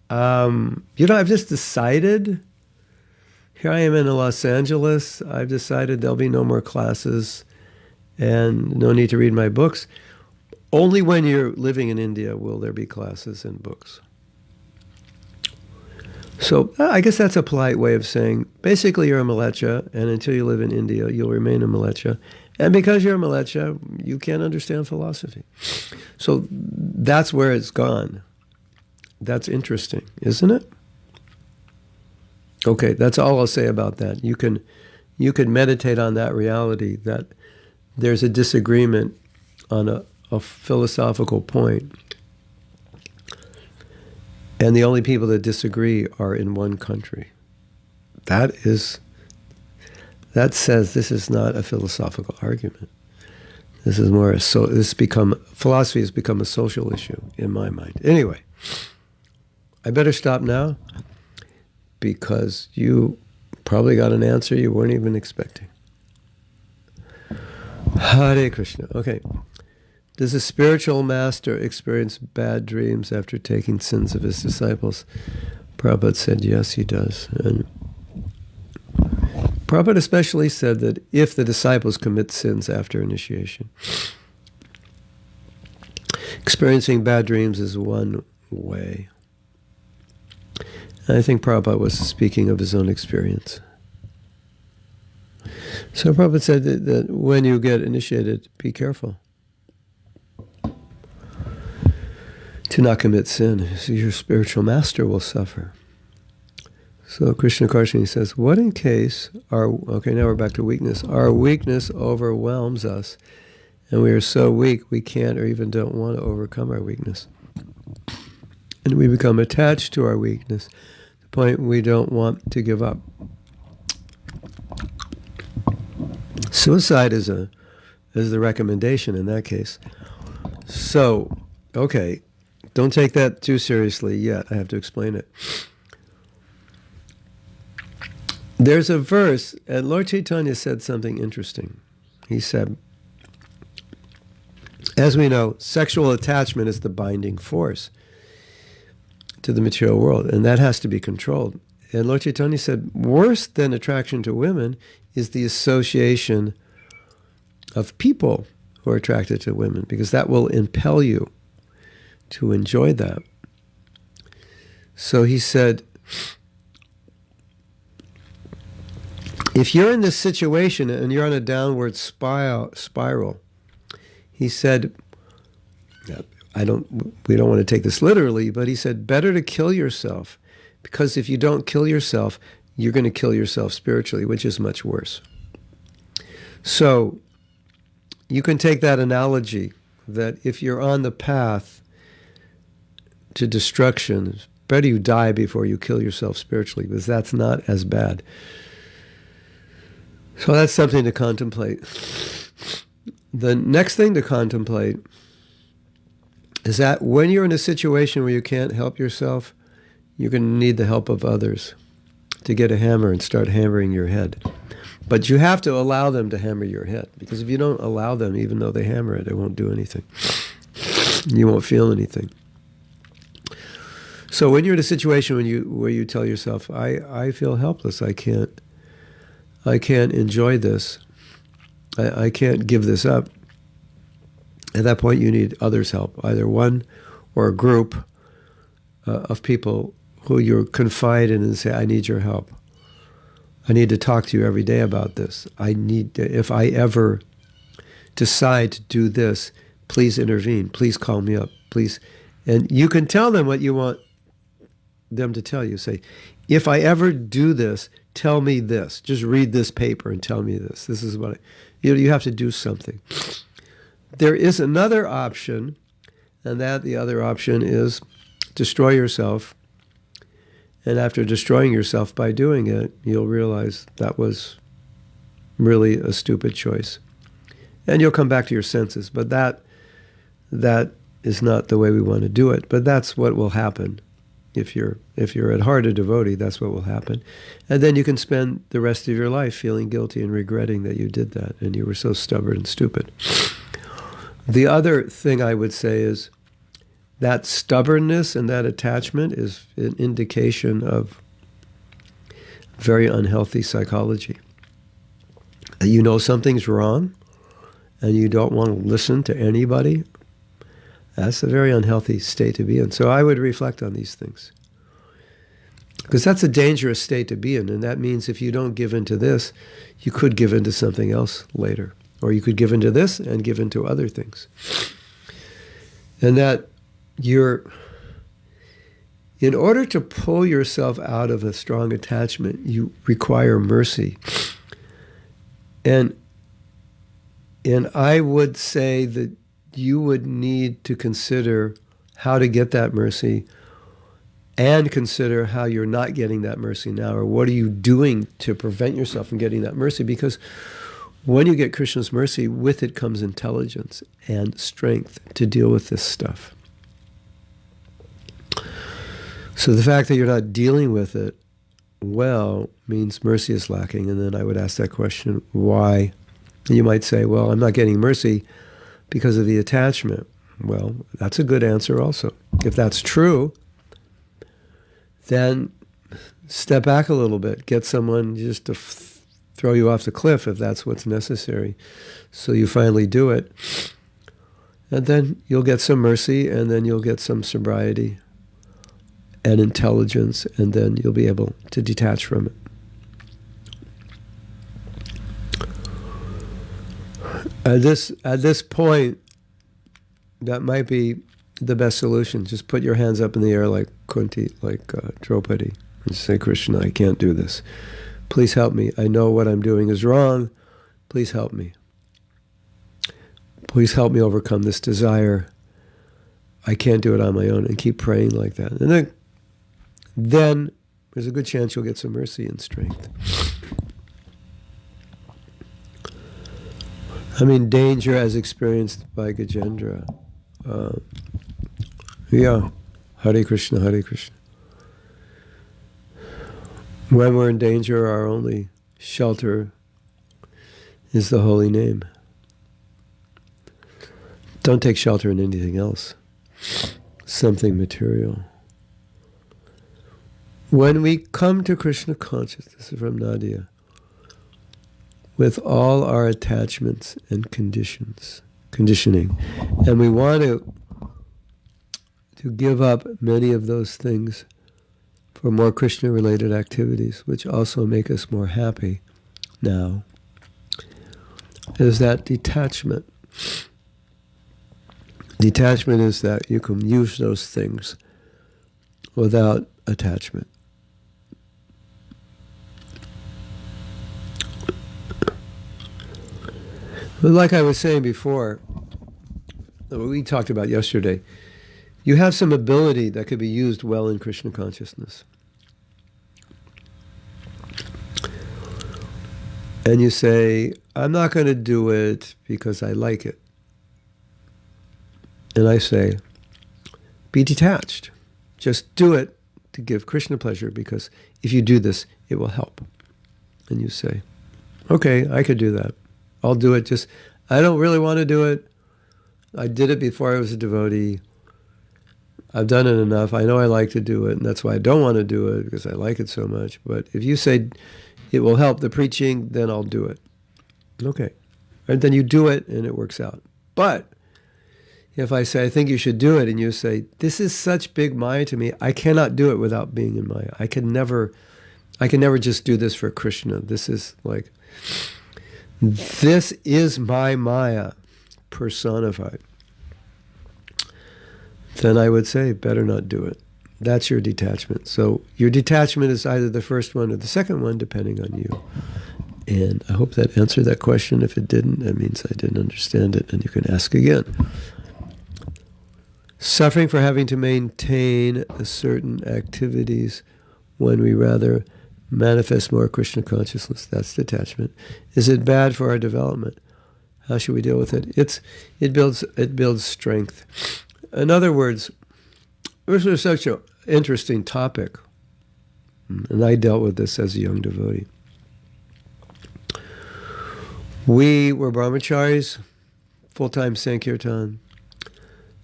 I've just decided, here I am in Los Angeles, I've decided there'll be no more classes and no need to read my books. Only when you're living in India will there be classes and books. So I guess that's a polite way of saying, basically you're a Malecha, and until you live in India, you'll remain a Malecha. And because you're a Malecha, you can't understand philosophy. So that's where it's gone. That's interesting, isn't it? Okay, that's all I'll say about that. You can meditate on that reality, that there's a disagreement on a philosophical point. And the only people that disagree are in one country. That says this is not a philosophical argument. This is more philosophy has become a social issue in my mind. Anyway, I better stop now because you probably got an answer you weren't even expecting. Hare Krishna. Okay. Does a spiritual master experience bad dreams after taking sins of his disciples? Prabhupada said, yes, he does. And Prabhupada especially said that if the disciples commit sins after initiation, experiencing bad dreams is one way. And I think Prabhupada was speaking of his own experience. So Prabhupada said that when you get initiated, be careful to not commit sin. So your spiritual master will suffer. So Krishna Karshini says, what in case okay, now we're back to weakness. Our weakness overwhelms us, and we are so weak we can't or even don't want to overcome our weakness. And we become attached to our weakness, to the point we don't want to give up. Suicide is the recommendation in that case. So, okay, don't take that too seriously yet. I have to explain it. There's a verse, and Lord Chaitanya said something interesting. He said, as we know, sexual attachment is the binding force to the material world, and that has to be controlled. And Lord Chaitanya said, worse than attraction to women is the association of people who are attracted to women, because that will impel you to enjoy that. So he said, if you're in this situation and you're on a downward spiral, he said, we don't want to take this literally, but he said, better to kill yourself, because if you don't kill yourself, you're going to kill yourself spiritually, which is much worse. So you can take that analogy that if you're on the path to destruction, it's better you die before you kill yourself spiritually, because that's not as bad. So that's something to contemplate. The next thing to contemplate is that when you're in a situation where you can't help yourself, you're going to need the help of others to get a hammer and start hammering your head. But you have to allow them to hammer your head, because if you don't allow them, even though they hammer it, it won't do anything. You won't feel anything. So when you're in a situation where you tell yourself, I feel helpless, I can't enjoy this, I can't give this up, at that point you need others' help, either one or a group of people who you confide in and say, I need your help. I need to talk to you every day about this. If I ever decide to do this, please intervene. Please call me up. Please. And you can tell them what you want them to tell you. Say, if I ever do this, tell me this. Just read this paper and tell me this. This is what you have to do something. There is another option, and the other option is destroy yourself. And after destroying yourself by doing it, you'll realize that was really a stupid choice. And you'll come back to your senses. But that is not the way we want to do it. But that's what will happen. If you're at heart a devotee, that's what will happen. And then you can spend the rest of your life feeling guilty and regretting that you did that and you were so stubborn and stupid. The other thing I would say is that stubbornness and that attachment is an indication of very unhealthy psychology. You know something's wrong and you don't want to listen to anybody. That's a very unhealthy state to be in. So I would reflect on these things. Because that's a dangerous state to be in. And that means if you don't give in to this, you could give in to something else later. Or you could give in to this and give in to other things. And that in order to pull yourself out of a strong attachment, you require mercy. And I would say that you would need to consider how to get that mercy and consider how you're not getting that mercy now, or what are you doing to prevent yourself from getting that mercy, because when you get Krishna's mercy, with it comes intelligence and strength to deal with this stuff. So the fact that you're not dealing with it well means mercy is lacking, and then I would ask that question, why? And you might say, well, I'm not getting mercy because of the attachment. Well, that's a good answer also. If that's true, then step back a little bit. Get someone just to throw you off the cliff if that's what's necessary. So you finally do it. And then you'll get some mercy, and then you'll get some sobriety and intelligence, and then you'll be able to detach from it. At this point, that might be the best solution. Just put your hands up in the air like Kunti, like Draupadi, and say, Krishna, I can't do this. Please help me. I know what I'm doing is wrong. Please help me. Please help me overcome this desire. I can't do it on my own. And keep praying like that. And then there's a good chance you'll get some mercy and strength. I mean, danger as experienced by Gajendra. Hare Krishna, Hare Krishna. When we're in danger, our only shelter is the holy name. Don't take shelter in anything else, something material. When we come to Krishna consciousness, this is from Nadia, with all our attachments and conditioning, and we want to give up many of those things for more Krishna-related activities, which also make us more happy now, is that detachment. Detachment is that you can use those things without attachment. But like I was saying before, we talked about yesterday, you have some ability that could be used well in Krishna consciousness. And you say, I'm not going to do it because I like it. And I say, be detached. Just do it to give Krishna pleasure, because if you do this, it will help. And you say, okay, I could do that. I'll do it. Just, I don't really want to do it. I did it before I was a devotee. I've done it enough. I know I like to do it, and that's why I don't want to do it, because I like it so much. But if you say it will help the preaching, then I'll do it. Okay. And then you do it, and it works out. But if I say, I think you should do it, and you say, this is such big Maya to me, I cannot do it without being in Maya. I can never just do this for Krishna. This is my Maya personified. Then I would say, better not do it. That's your detachment. So your detachment is either the first one or the second one, depending on you. And I hope that answered that question. If it didn't, that means I didn't understand it, and you can ask again. Suffering for having to maintain certain activities when we rather manifest more Krishna consciousness, that's detachment. Is it bad for our development? How should we deal with it? It builds strength. In other words, this is such an interesting topic, and I dealt with this as a young devotee. We were brahmacharis, full-time Sankirtan.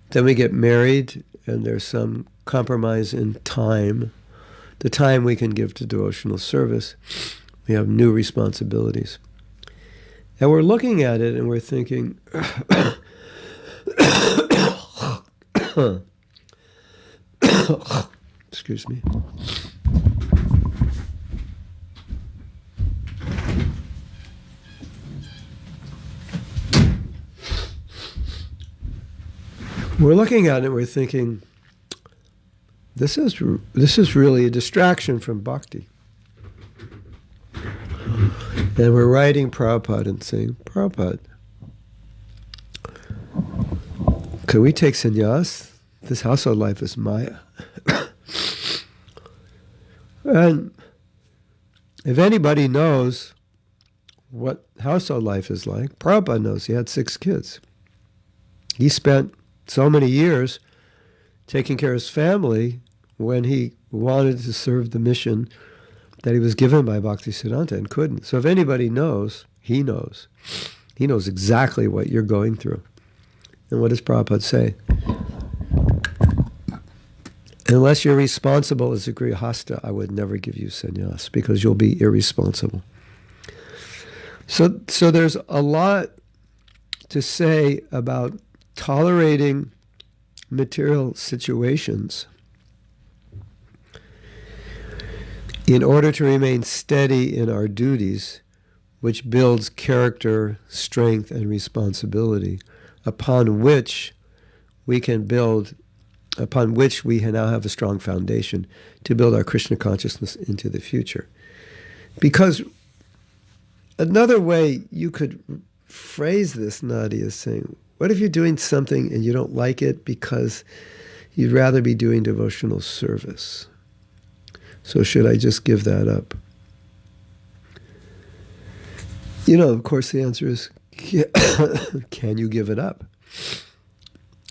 Then we get married, and there's some compromise in time. The time we can give to devotional service. We have new responsibilities. And we're looking at it, and we're thinking, excuse me. We're looking at it and we're thinking, this is really a distraction from bhakti. And we're writing Prabhupada and saying, Prabhupada, can we take sannyas? This household life is Maya. And if anybody knows what household life is like, Prabhupada knows. He had 6 kids. He spent so many years taking care of his family when he wanted to serve the mission that he was given by Bhaktisiddhanta and couldn't. So if anybody knows, he knows. He knows exactly what you're going through. And what does Prabhupada say? Unless you're responsible as a grihasta, I would never give you sannyas because you'll be irresponsible. So there's a lot to say about tolerating material situations in order to remain steady in our duties, which builds character, strength, and responsibility, upon which we now have a strong foundation to build our Krishna consciousness into the future. Because another way you could phrase this, Nadia, is saying, what if you're doing something and you don't like it because you'd rather be doing devotional service? So should I just give that up? Of course the answer is, can you give it up?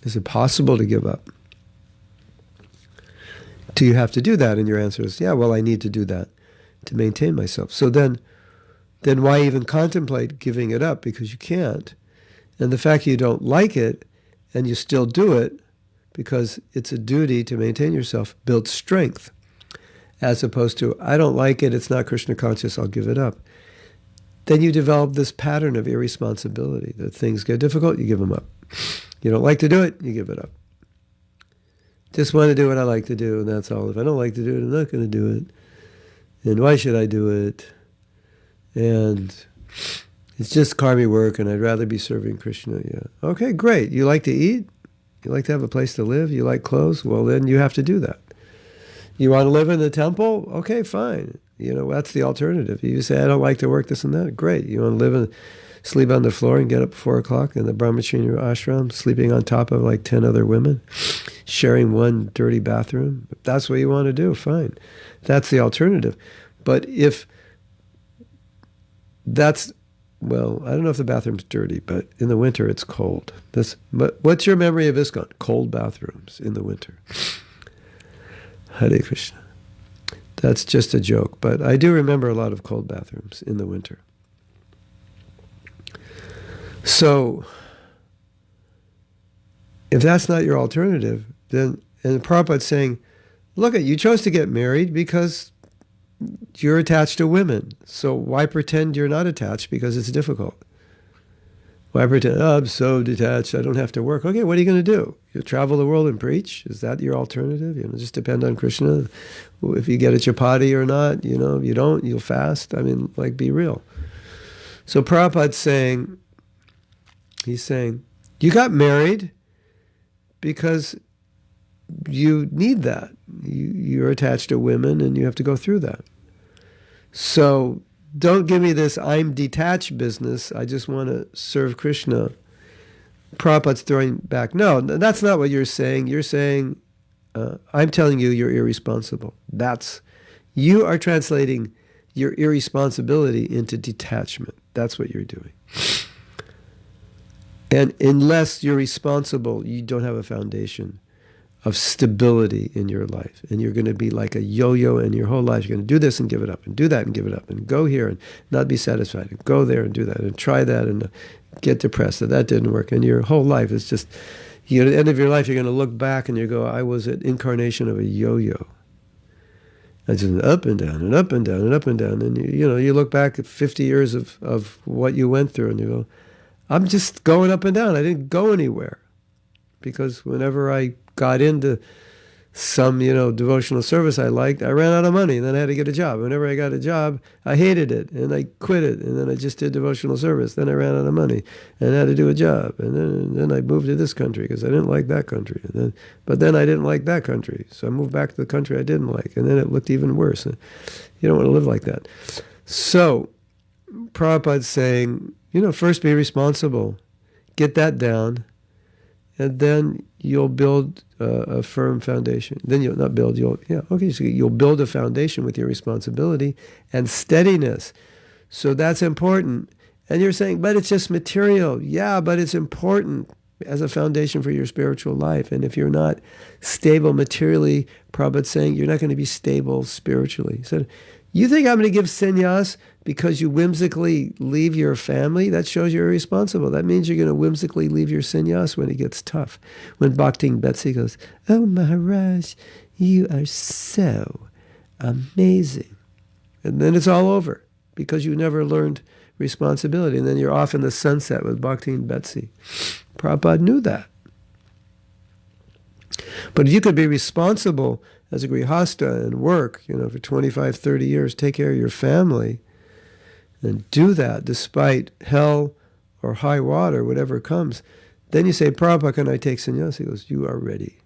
Is it possible to give up? Do you have to do that? And your answer is, yeah, well, I need to do that to maintain myself. So then why even contemplate giving it up? Because you can't. And the fact you don't like it and you still do it because it's a duty to maintain yourself builds strength. As opposed to, I don't like it, it's not Krishna conscious, I'll give it up. Then you develop this pattern of irresponsibility. That things get difficult, you give them up. You don't like to do it, you give it up. Just want to do what I like to do, and that's all. If I don't like to do it, I'm not going to do it. And why should I do it? And it's just karmi work, and I'd rather be serving Krishna. Yeah. Okay, great. You like to eat? You like to have a place to live? You like clothes? Well, then you have to do that. You want to live in the temple? Okay, fine. That's the alternative. You say, I don't like to work this and that? Great. You want to sleep on the floor and get up at 4 o'clock in the brahmacharya ashram, sleeping on top of like 10 other women, sharing one dirty bathroom? If that's what you want to do, fine. That's the alternative. But if that's, well, I don't know if the bathroom's dirty, but in the winter it's cold. But what's your memory of ISKCON? Cold bathrooms in the winter. Hare Krishna. That's just a joke, but I do remember a lot of cold bathrooms in the winter. So, if that's not your alternative, then, and Prabhupada's saying, look, you chose to get married because you're attached to women. So why pretend you're not attached because it's difficult? Why pretend, I'm so detached, I don't have to work. Okay, what are you going to do? You travel the world and preach? Is that your alternative? Just depend on Krishna. If you get a chapati or not, you don't, you'll fast. Be real. So Prabhupada's saying, he's saying, you got married because you need that. You're attached to women and you have to go through that. So don't give me this I'm detached business. I just want to serve Krishna. Prabhupada's throwing back, no, that's not what you're saying. You're saying, I'm telling you you're irresponsible. You are translating your irresponsibility into detachment. That's what you're doing. And unless you're responsible, you don't have a foundation of stability in your life. And you're going to be like a yo-yo in your whole life. You're going to do this and give it up, and do that and give it up, and go here and not be satisfied, and go there and do that, and try that and get depressed that didn't work. And your whole life is just, at the end of your life, you're going to look back and you go, I was an incarnation of a yo-yo. And just up and down and up and down and up and down. And you look back at 50 years of what you went through and you go, I'm just going up and down. I didn't go anywhere. Because whenever I got into some, devotional service I liked, I ran out of money, and then I had to get a job. Whenever I got a job, I hated it, and I quit it, and then I just did devotional service. Then I ran out of money, and I had to do a job. And then I moved to this country because I didn't like that country. But then I didn't like that country, so I moved back to the country I didn't like, and then it looked even worse. You don't want to live like that. So Prabhupada's saying, first be responsible. Get that down. And then you'll build a firm foundation. Then you'll not build, so you'll build a foundation with your responsibility and steadiness. So that's important. And you're saying, but it's just material. Yeah, but it's important as a foundation for your spiritual life. And if you're not stable materially, Prabhupada's saying you're not going to be stable spiritually. He said, you think I'm going to give sannyas because you whimsically leave your family? That shows you're irresponsible. That means you're going to whimsically leave your sannyas when it gets tough. When Bhakti Betsy goes, oh Maharaj, You are so amazing. And then it's all over because you never learned responsibility. And then you're off in the sunset with Bhakti and Betsy. Prabhupada knew that. But if you could be responsible as a grihasta and work, for 25, 30 years, take care of your family, and do that despite hell or high water, whatever comes, then you say, Prabhupada, can I take sannyas? He goes, you are ready.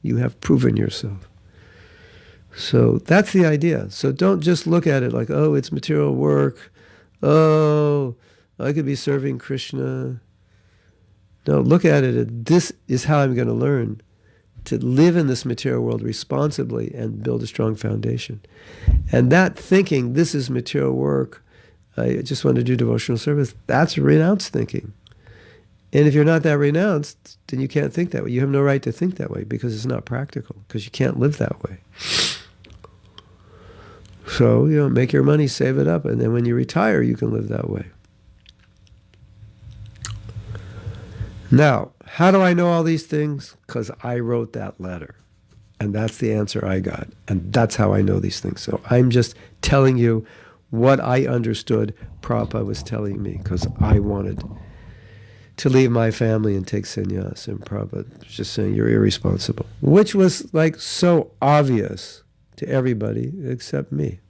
You have proven yourself. So that's the idea. So don't just look at it like, oh, it's material work. Oh, I could be serving Krishna. No, look at it as this is how I'm going to learn to live in this material world responsibly and build a strong foundation. And that thinking, this is material work, I just want to do devotional service, that's renounced thinking. And if you're not that renounced, then you can't think that way. You have no right to think that way because it's not practical, because you can't live that way. So, make your money, save it up, and then when you retire, you can live that way. Now, how do I know all these things? Because I wrote that letter. And that's the answer I got. And that's how I know these things. So I'm just telling you what I understood Prabhupada was telling me, because I wanted to leave my family and take sannyas. And Prabhupada was just saying, you're irresponsible. Which was so obvious to everybody except me.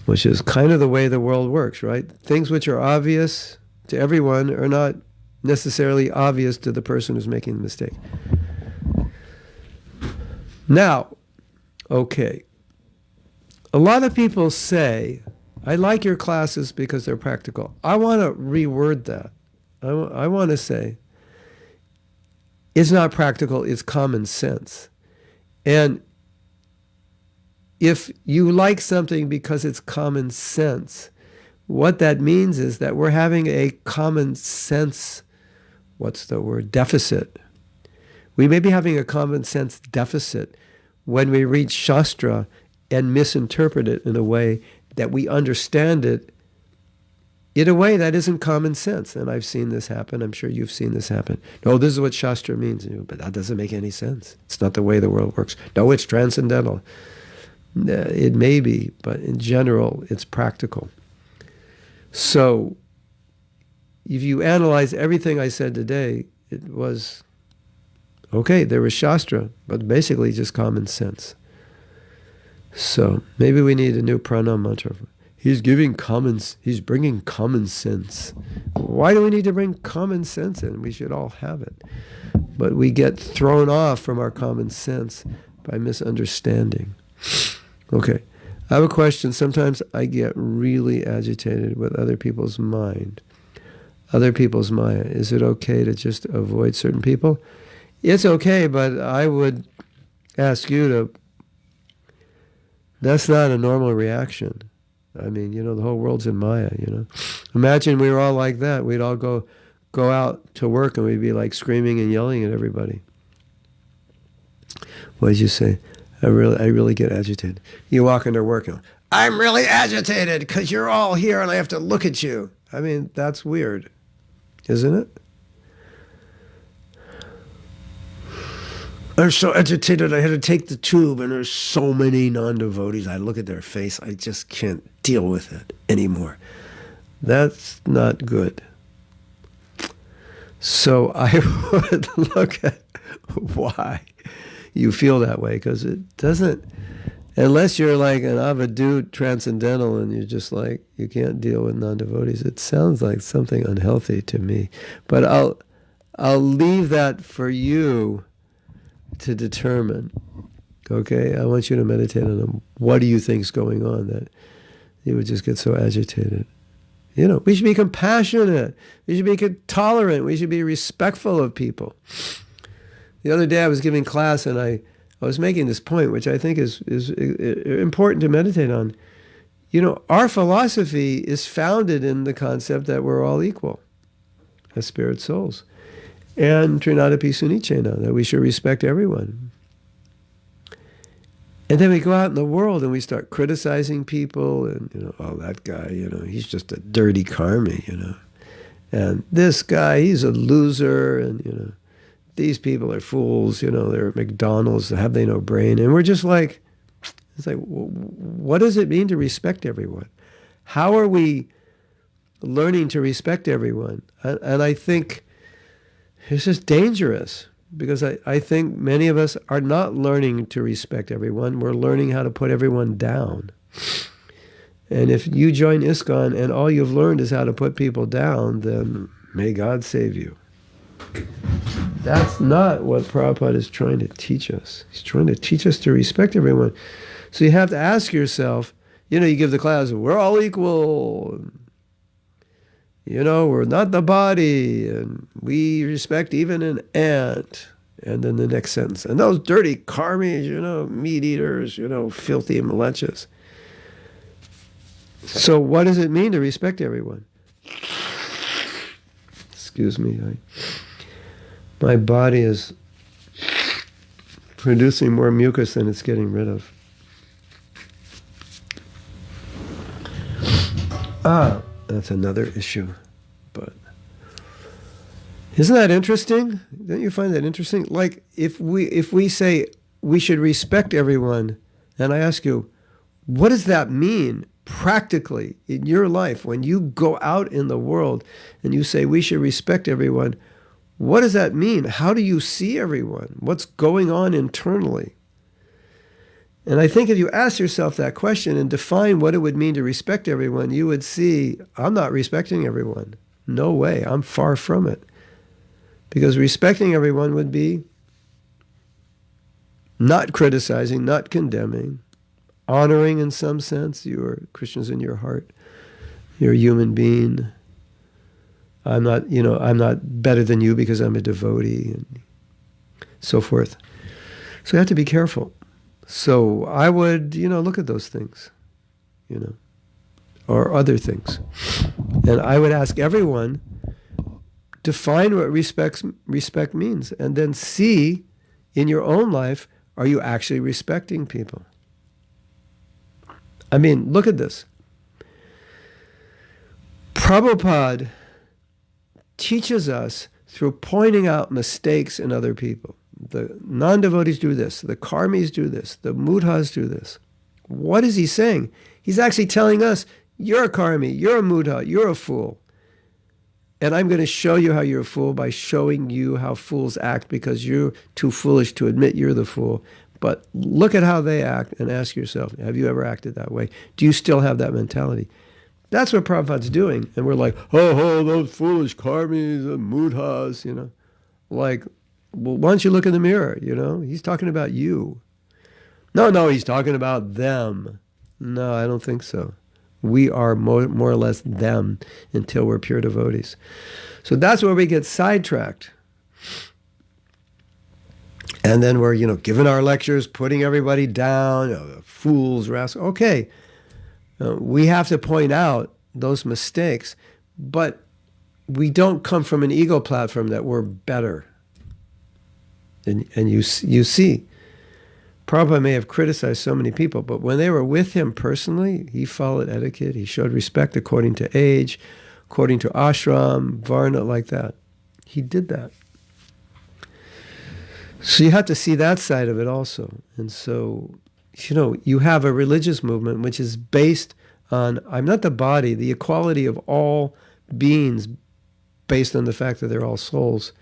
Which is kind of the way the world works, right? Things which are obvious to everyone are not necessarily obvious to the person who's making the mistake. Now, okay. A lot of people say, I like your classes because they're practical. I want to reword that. I want to say, it's not practical, it's common sense. And if you like something because it's common sense, what that means is that we're having a common sense, deficit. We may be having a common sense deficit when we read Shastra and misinterpret it in a way that we understand it in a way that isn't common sense. And I've seen this happen. I'm sure you've seen this happen. No, this is what Shastra means. But that doesn't make any sense. It's not the way the world works. No, it's transcendental. It may be, but in general, it's practical. So, if you analyze everything I said today, it was, okay, there was Shastra, but basically just common sense. So, maybe we need a new pranam mantra. He's bringing common sense. Why do we need to bring common sense in? We should all have it. But we get thrown off from our common sense by misunderstanding. Okay, I have a question. Sometimes I get really agitated with other people's mind. Other people's maya. Is it okay to just avoid certain people? It's okay, but I would ask you to... That's not a normal reaction. I mean, the whole world's in maya, Imagine we were all like that. We'd all go out to work and we'd be screaming and yelling at everybody. What did you say? I really get agitated. You walk into work and I'm really agitated because you're all here and I have to look at you. I mean, that's weird, isn't it? I'm so agitated I had to take the tube and there's so many non-devotees. I look at their face, I just can't deal with it anymore. That's not good. So I would look at why you feel that way, because it doesn't, unless you're like an avadut transcendental and you're just you can't deal with non-devotees, it sounds like something unhealthy to me. But I'll leave that for you to determine. Okay? I want you to meditate on them. What do you think's going on that you would just get so agitated? We should be compassionate. We should be tolerant. We should be respectful of people. The other day I was giving class and I was making this point, which I think is important to meditate on. Our philosophy is founded in the concept that we're all equal as spirit souls. And Trinadapi Sunichena, that we should respect everyone. And then we go out in the world and we start criticizing people and, oh, that guy, he's just a dirty karmi, And this guy, he's a loser and, these people are fools, they're at McDonald's, have they no brain? And we're just like, it's like, what does it mean to respect everyone? How are we learning to respect everyone? And I think it's just dangerous, because I think many of us are not learning to respect everyone. We're learning how to put everyone down. And if you join ISKCON and all you've learned is how to put people down, then may God save you. That's not what Prabhupada is trying to teach us. He's trying to teach us to respect everyone. So you have to ask yourself, you give the class, we're all equal. We're not the body, and we respect even an ant. And then the next sentence, and those dirty karmis, meat eaters, filthy mlechas. So what does it mean to respect everyone? Excuse me. My body is producing more mucus than it's getting rid of. That's another issue. But isn't that interesting? Don't you find that interesting? Like, if we say we should respect everyone, and I ask you, what does that mean practically in your life when you go out in the world and you say we should respect everyone? What does that mean? How do you see everyone? What's going on internally? And I think if you ask yourself that question and define what it would mean to respect everyone, you would see, I'm not respecting everyone. No way. I'm far from it. Because respecting everyone would be not criticizing, not condemning, honoring in some sense. You are Christians in your heart. You're a human being. I'm not better than you because I'm a devotee, and so forth. So you have to be careful. So I would, look at those things, or other things. And I would ask everyone, define what respect means, and then see in your own life, are you actually respecting people? I mean, look at this. Prabhupada teaches us through pointing out mistakes in other people. The non-devotees do this. The karmis do this. The mudhas do this. What is he saying? He's actually telling us, you're a karmi, you're a mudha, you're a fool. And I'm going to show you how you're a fool by showing you how fools act, because you're too foolish to admit you're the fool. But look at how they act and ask yourself, have you ever acted that way? Do you still have that mentality? That's what Prabhupada's doing. And we're like, oh, those foolish karmis and mudhas, Like, well, why don't you look in the mirror, He's talking about you. No, he's talking about them. No, I don't think so. We are more or less them until we're pure devotees. So that's where we get sidetracked. And then we're, giving our lectures, putting everybody down, fools, rascals. Okay, we have to point out those mistakes, but we don't come from an ego platform that we're better. And you see, Prabhupada may have criticized so many people, but when they were with him personally, he followed etiquette. He showed respect according to age, according to ashram, varna, like that. He did that. So you have to see that side of it also. And so, you have a religious movement which is based on, I'm not the body, the equality of all beings based on the fact that they're all souls.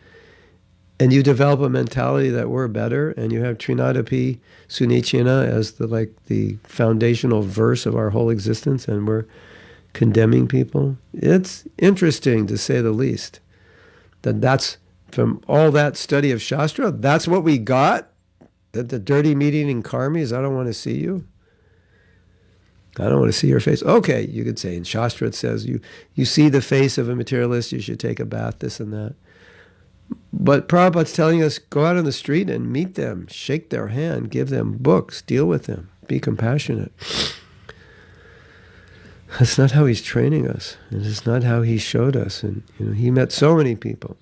And you develop a mentality that we're better, and you have Trinadapi Sunicina as the foundational verse of our whole existence, and we're condemning people. It's interesting, to say the least, that's from all that study of Shastra, that's what we got? That the dirty meat-eating karmis, I don't want to see you. I don't want to see your face. Okay, you could say in Shastra it says you see the face of a materialist, you should take a bath, this and that. But Prabhupada's telling us, go out on the street and meet them, shake their hand, give them books, deal with them, be compassionate. That's not how he's training us. And it's not how he showed us. And he met so many people.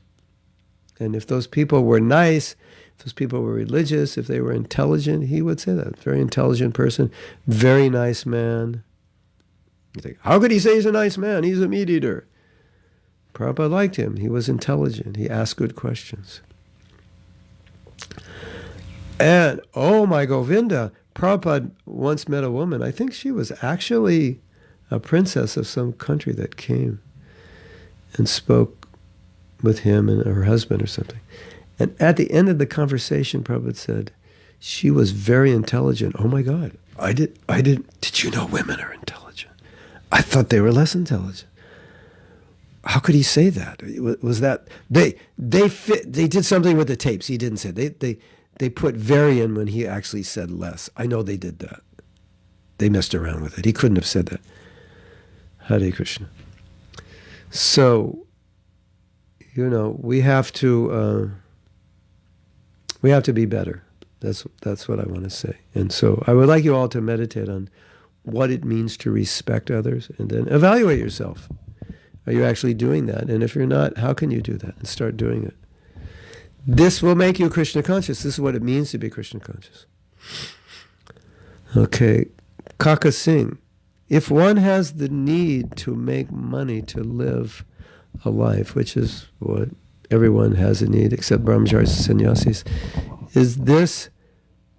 And if those people were nice, if those people were religious, if they were intelligent, he would say that. Very intelligent person, very nice man. You think, how could he say he's a nice man? He's a meat eater. Prabhupada liked him. He was intelligent. He asked good questions. And, oh my Govinda, Prabhupada once met a woman. I think she was actually a princess of some country that came and spoke with him and her husband or something. And at the end of the conversation, Prabhupada said, she was very intelligent. Oh my God, did you know women are intelligent? I thought they were less intelligent. How could he say that? Was that, they did something with the tapes. He didn't say, they put very in when he actually said less. I know they did that. They messed around with it. He couldn't have said that. Hare Krishna. So, we have to be better. That's what I want to say. And so I would like you all to meditate on what it means to respect others, and then evaluate yourself. Are you actually doing that? And if you're not, how can you do that? And start doing it. This will make you Krishna conscious. This is what it means to be Krishna conscious. Okay, Kaka Singh. If one has the need to make money to live a life, which is what everyone has a need except brahmacharis and sannyasis, is this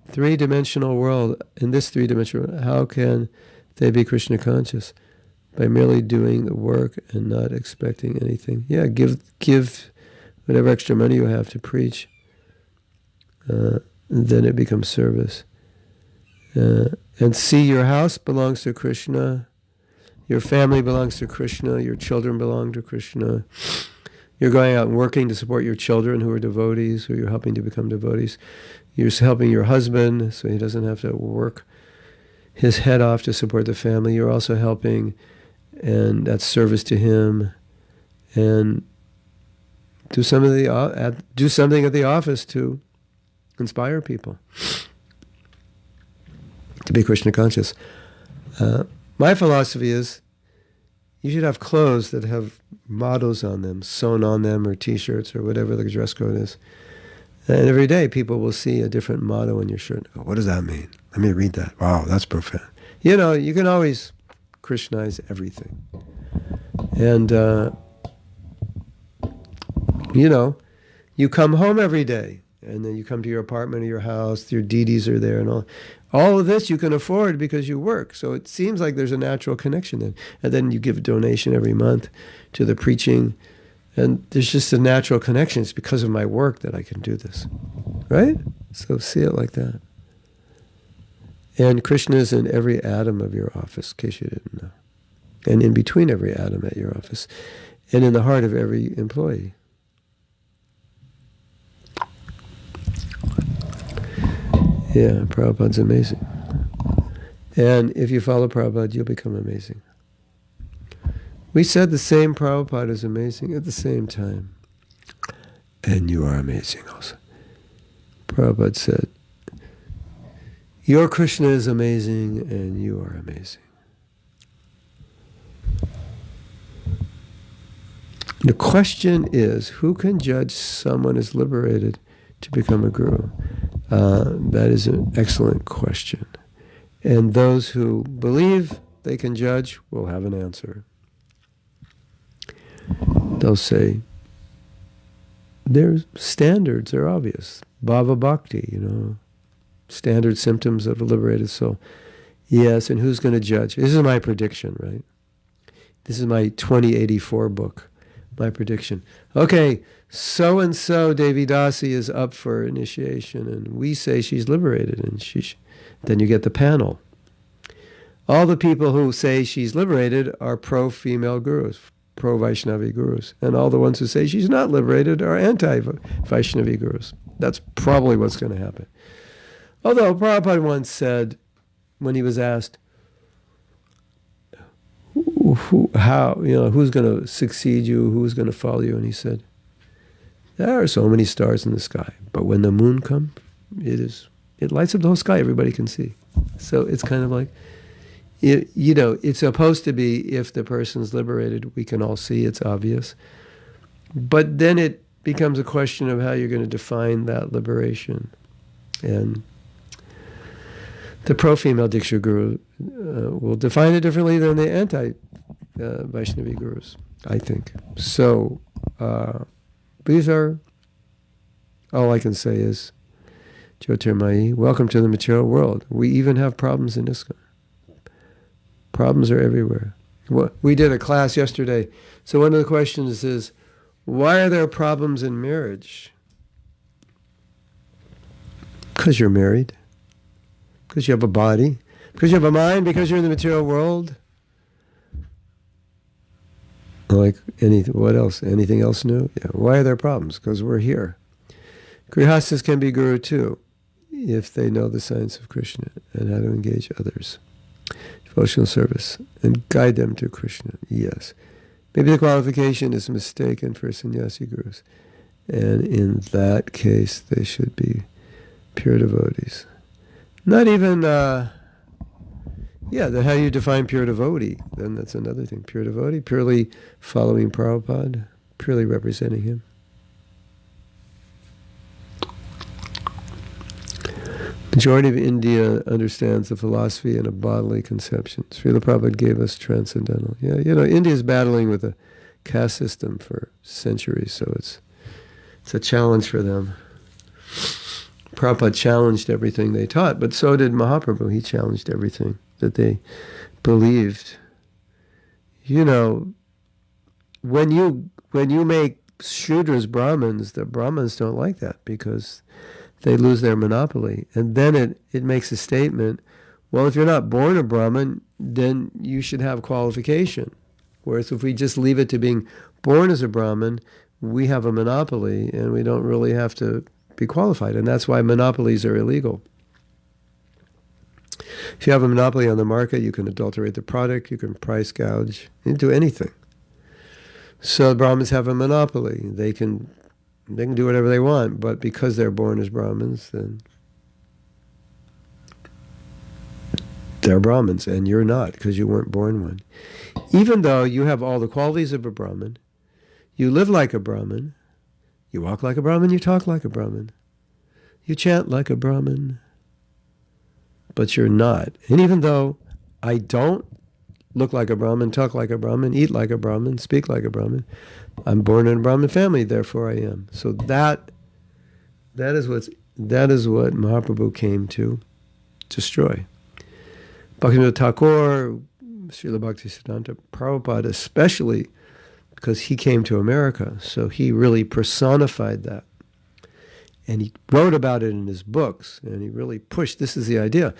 three-dimensional world, in this three-dimensional world, how can they be Krishna conscious? By merely doing the work and not expecting anything. Yeah, give whatever extra money you have to preach. Then it becomes service. And see, your house belongs to Krishna. Your family belongs to Krishna. Your children belong to Krishna. You're going out and working to support your children who are devotees, who you're helping to become devotees. You're helping your husband so he doesn't have to work his head off to support the family. You're also helping, and that's service to him. And do something at the office to inspire people to be Krishna conscious. My philosophy is you should have clothes that have mottos on them, sewn on them, or T-shirts, or whatever the dress code is. And every day people will see a different motto in your shirt. Oh, what does that mean? Let me read that. Wow, that's profound. You can always Krishnaize everything. And, you come home every day, and then you come to your apartment or your house, your deities are there, and all of this you can afford because you work. So it seems like there's a natural connection then. And then you give a donation every month to the preaching, and there's just a natural connection. It's because of my work that I can do this, right? So see it like that. And Krishna is in every atom of your office, in case you didn't know. And in between every atom at your office. And in the heart of every employee. Yeah, Prabhupada's amazing. And if you follow Prabhupada, you'll become amazing. We said the same Prabhupada is amazing at the same time. And you are amazing also. Prabhupada said, your Krishna is amazing and you are amazing. The question is, who can judge someone is liberated to become a guru? That is an excellent question. And those who believe they can judge will have an answer. They'll say, their standards are obvious. Bhava Bhakti, standard symptoms of a liberated soul. Yes, and who's going to judge? This is my prediction, right? This is my 2084 book, my prediction. Okay, so-and-so Devi Dasi is up for initiation, and we say she's liberated, and then you get the panel. All the people who say she's liberated are pro-female gurus, pro-Vaishnavi gurus, and all the ones who say she's not liberated are anti-Vaishnavi gurus. That's probably what's going to happen. Although Prabhupada once said, when he was asked, who's going to succeed you, who's going to follow you, and he said, there are so many stars in the sky, but when the moon comes, it lights up the whole sky, everybody can see. So it's kind of like, it's supposed to be, if the person's liberated, we can all see, it's obvious. But then it becomes a question of how you're going to define that liberation. And the pro-female Diksha guru will define it differently than the anti-Vaishnavi gurus, I think. So these are, all I can say is, Jyotirmayi. Welcome to the material world. We even have problems in ISKCON. Problems are everywhere. We did a class yesterday. So one of the questions is, why are there problems in marriage? Because you're married. Because you have a body. Because you have a mind. Because you're in the material world. Like what else? Anything else new? Yeah. Why are there problems? Because we're here. Grihastas can be guru too, if they know the science of Krishna and how to engage others. Devotional service and guide them to Krishna. Yes. Maybe the qualification is mistaken for sannyasi gurus. And in that case, they should be pure devotees. Not even, how you define pure devotee? Then that's another thing. Pure devotee, purely following Prabhupada, purely representing him. Majority of India understands the philosophy in a bodily conception. Srila Prabhupada gave us transcendental. Yeah, India is battling with a caste system for centuries, so it's a challenge for them. Prabhupada challenged everything they taught, but so did Mahaprabhu. He challenged everything that they believed. When you make Shudras Brahmins, the Brahmins don't like that because they lose their monopoly. And then it makes a statement, well, if you're not born a Brahmin, then you should have qualification. Whereas if we just leave it to being born as a Brahmin, we have a monopoly and we don't really have to be qualified. And that's why monopolies are illegal. If you have a monopoly on the market, you can adulterate the product, you can price gouge, you can do anything. So the Brahmins have a monopoly. They can do whatever they want, but because they're born as Brahmins, then they're Brahmins, and you're not, because you weren't born one. Even though you have all the qualities of a Brahmin, you live like a Brahmin, you walk like a Brahmin, you talk like a Brahmin, you chant like a Brahmin, but you're not. And even though I don't look like a Brahmin, talk like a Brahmin, eat like a Brahmin, speak like a Brahmin, I'm born in a Brahmin family, therefore I am. So that is what Mahaprabhu came to destroy. Bhaktivinoda Thakur, Srila Bhaktisiddhanta Prabhupada, especially because he came to America, so he really personified that. And he wrote about it in his books, and he really pushed, this is the idea.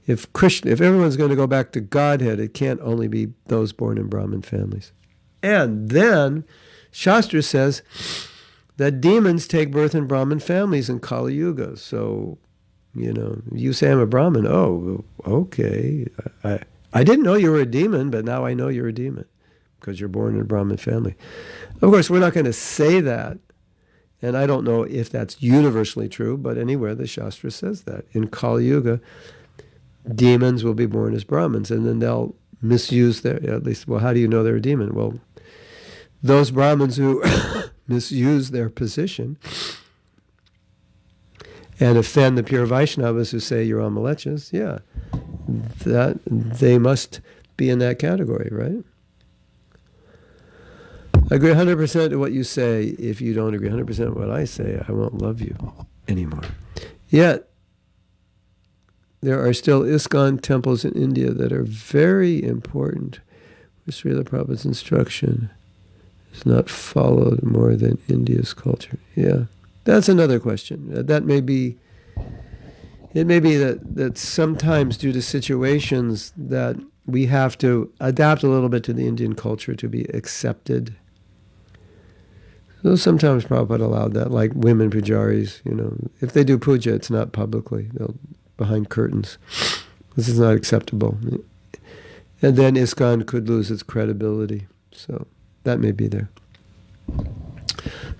If everyone's going to go back to Godhead, it can't only be those born in Brahmin families. And then Shastra says that demons take birth in Brahmin families in Kali Yuga. So, you say I'm a Brahmin. Oh, okay. I didn't know you were a demon, but now I know you're a demon because you're born in a Brahmin family. Of course, we're not going to say that. And I don't know if that's universally true, but anywhere the Shastra says that. In Kali Yuga, demons will be born as Brahmins, and then they'll misuse how do you know they're a demon? Well, those Brahmins who misuse their position and offend the pure Vaishnavas who say you're Amalechas, that they must be in that category, right? I agree 100% to what you say. If you don't agree 100% with what I say, I won't love you anymore. Yet, there are still ISKCON temples in India that are very important. Srila Prabhupada's instruction is not followed more than India's culture. Yeah, that's another question. It may be that sometimes due to situations that we have to adapt a little bit to the Indian culture to be accepted. So sometimes Prabhupada allowed that, like women pujaris, if they do puja, it's not publicly, they'll behind curtains. This is not acceptable. And then ISKCON could lose its credibility. So that may be there.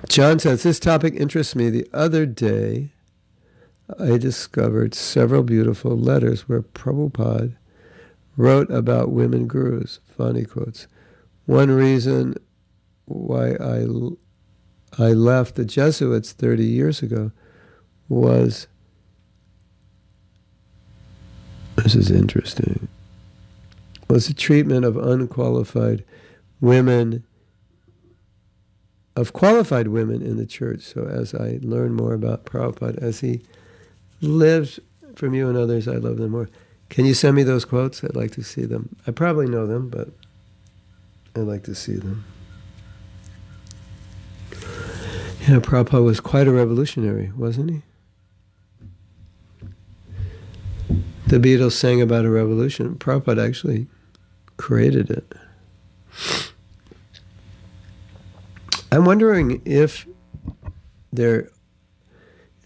John says, this topic interests me. The other day, I discovered several beautiful letters where Prabhupada wrote about women gurus. Funny quotes. One reason why I left the Jesuits 30 years ago was, this is interesting, was the treatment of qualified women in the church. So as I learned more about Prabhupada, as he Lives from you and others, I love them more. Can you send me those quotes? I'd like to see them. I probably know them, but I'd like to see them. Yeah, Prabhupada was quite a revolutionary, wasn't he? The Beatles sang about a revolution. Prabhupada actually created it. I'm wondering if there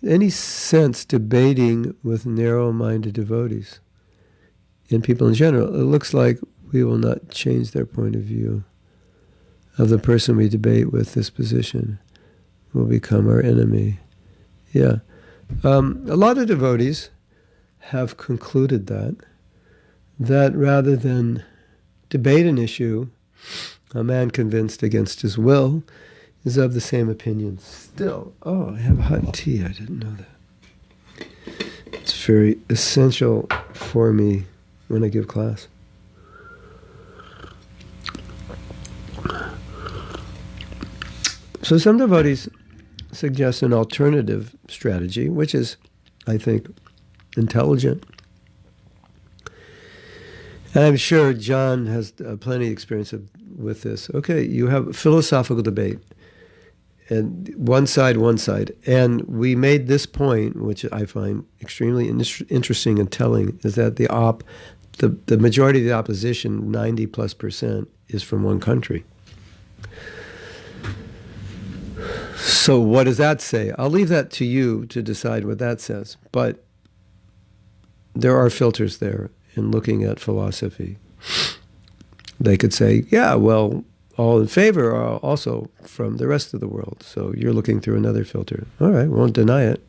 any sense debating with narrow-minded devotees and people in general. It looks like we will not change their point of view of the person we debate with. This position will become our enemy. Yeah. A lot of devotees have concluded that rather than debate an issue, a man convinced against his will is of the same opinion still. Oh, I have hot tea. I didn't know that. It's very essential for me when I give class. So some devotees suggest an alternative strategy, which is, I think, intelligent. And I'm sure John has plenty of experience with this. Okay, you have a philosophical debate, and one side, and we made this point, which I find extremely interesting and telling, is that the majority of the opposition, 90+%, is from one country. So what does that say? I'll leave that to you to decide what that says. But there are filters there in looking at philosophy. They could say, yeah, well, all in favor are also from the rest of the world. So you're looking through another filter. All right, won't deny it.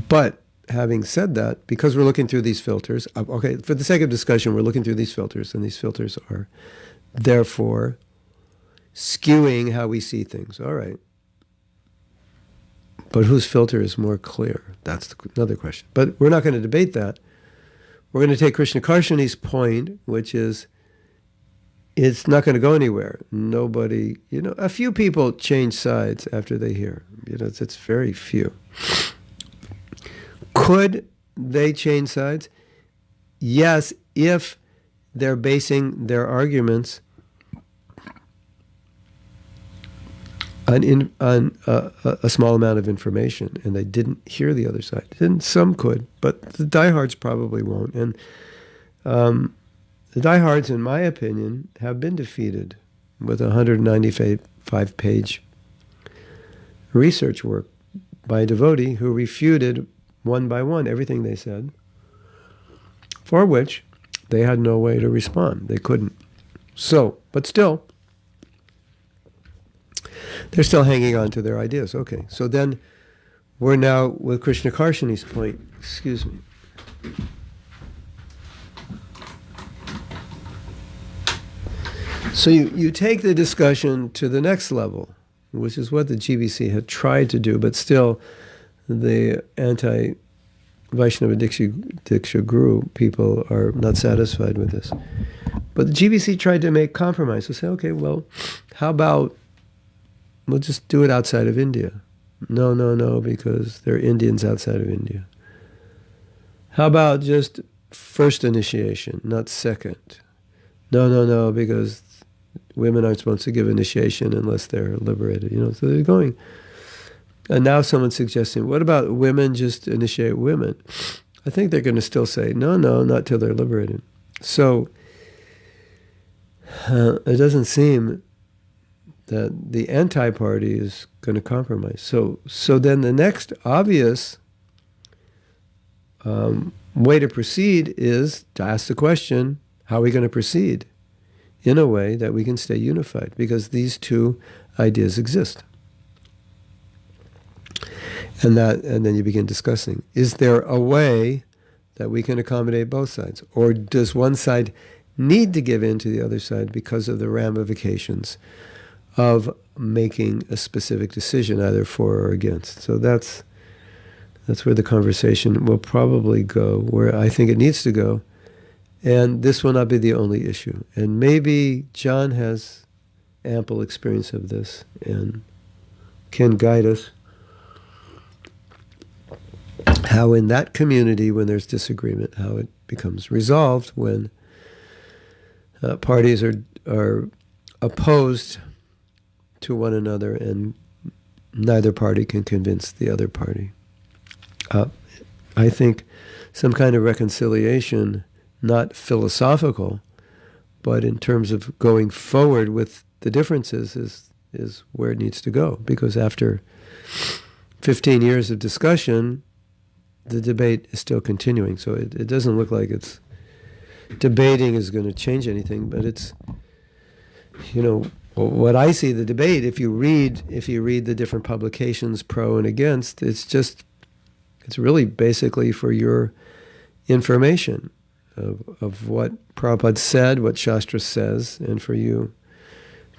But having said that, because we're looking through these filters, okay, for the sake of discussion, we're looking through these filters, and these filters are therefore skewing how we see things. All right. But whose filter is more clear? That's another question. But we're not going to debate that. We're going to take Krishna Karshani's point, which is it's not going to go anywhere. Nobody, a few people change sides after they hear. It's very few. Could they change sides? Yes, if they're basing their arguments on a small amount of information, and they didn't hear the other side. And some could, but the diehards probably won't. And the diehards, in my opinion, have been defeated with a 195-page research work by a devotee who refuted one by one everything they said, for which they had no way to respond. They couldn't. So, but still, they're still hanging on to their ideas. Okay, so then we're now with Krishna Karshani's point. Excuse me. So you take the discussion to the next level, which is what the GBC had tried to do, but still the anti-Vaishnava Diksha guru people are not satisfied with this. But the GBC tried to make compromise. So say, okay, well, how about we'll just do it outside of India? No, because there are Indians outside of India. How about just first initiation, not second? No, because women aren't supposed to give initiation unless they're liberated. So they're going. And now someone's suggesting, what about women just initiate women? I think they're going to still say, no, not till they're liberated. So it doesn't seem that the anti-party is going to compromise. So then the next obvious way to proceed is to ask the question, how are we going to proceed in a way that we can stay unified? Because these two ideas exist. And then you begin discussing, is there a way that we can accommodate both sides? Or does one side need to give in to the other side because of the ramifications of making a specific decision, either for or against? So that's where the conversation will probably go, where I think it needs to go. And this will not be the only issue. And maybe John has ample experience of this and can guide us how in that community, when there's disagreement, how it becomes resolved when parties are opposed to one another and neither party can convince the other party. I think some kind of reconciliation, not philosophical, but in terms of going forward with the differences is where it needs to go. Because after 15 years of discussion, the debate is still continuing. So it doesn't look like it's debating is going to change anything, but it's, what I see the debate, if you read the different publications pro and against, it's really basically for your information of what Prabhupada said, what Shastra says, and for you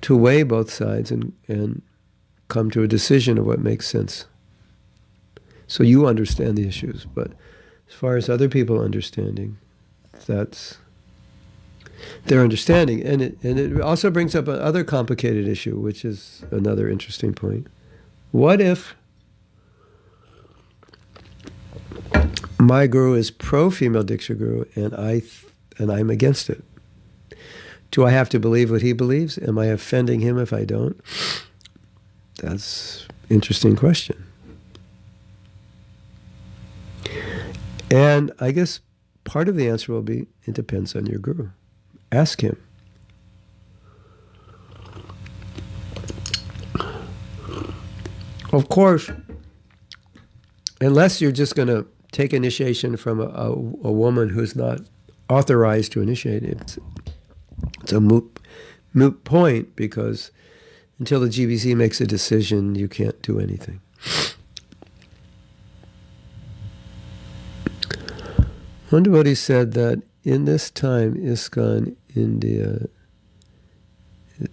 to weigh both sides and come to a decision of what makes sense. So you understand the issues, but as far as other people understanding, that's their understanding. And it also brings up another complicated issue, which is another interesting point. What if my guru is pro-female Diksha guru and I'm against it? Do I have to believe what he believes? Am I offending him if I don't? That's an interesting question. And I guess part of the answer will be, it depends on your guru. Ask him. Of course, unless you're just going to take initiation from a woman who's not authorized to initiate it, it's a moot point, because until the GBC makes a decision, you can't do anything. One devotee said that in this time, ISKCON India,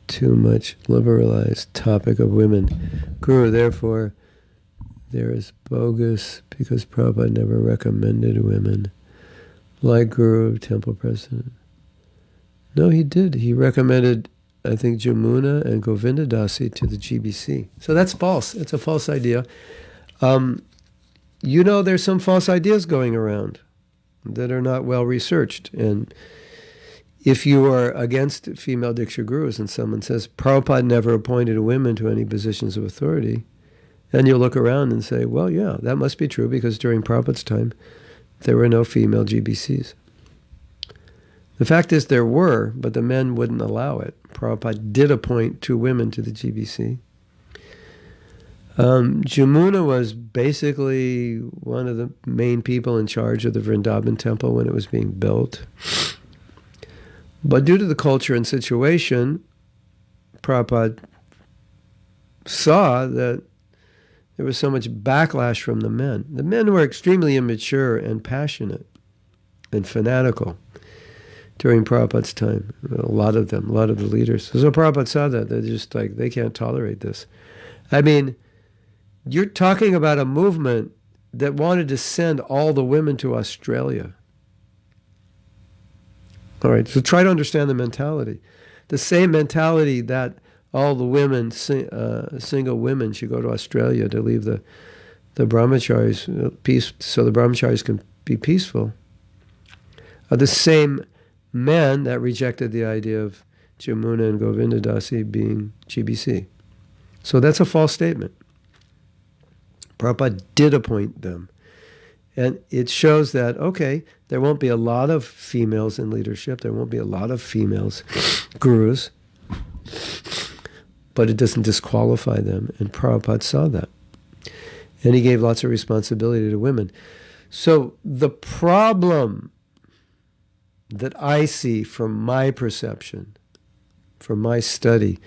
too much liberalized topic of women. Guru, therefore, there is bogus because Prabhupada never recommended women, like Guru, temple president. No, he did. He recommended, I think, Jamuna and Govinda Dasi to the GBC. So that's false. It's a false idea. There's some false ideas going around that are not well researched. And if you are against female Diksha gurus and someone says, Prabhupada never appointed women to any positions of authority, then you'll look around and say, well, yeah, that must be true, because during Prabhupada's time, there were no female GBCs. The fact is there were, but the men wouldn't allow it. Prabhupada did appoint 2 women to the GBC. Jamuna was basically one of the main people in charge of the Vrindavan temple when it was being built. But due to the culture and situation, Prabhupada saw that there was so much backlash from the men. The men were extremely immature and passionate and fanatical during Prabhupada's time. A lot of the leaders. So Prabhupada saw that. They're just like, they can't tolerate this. I mean, you're talking about a movement that wanted to send all the women to Australia. All right, so try to understand the mentality. The same mentality that all the women, single women, should go to Australia to leave the brahmacharis, so the brahmacharis can be peaceful, are the same men that rejected the idea of Jamuna and Govinda Dasi being GBC. So that's a false statement. Prabhupada did appoint them. And it shows that, okay, there won't be a lot of females in leadership, there won't be a lot of females gurus, but it doesn't disqualify them. And Prabhupada saw that. And he gave lots of responsibility to women. So the problem that I see from my perception, from my study,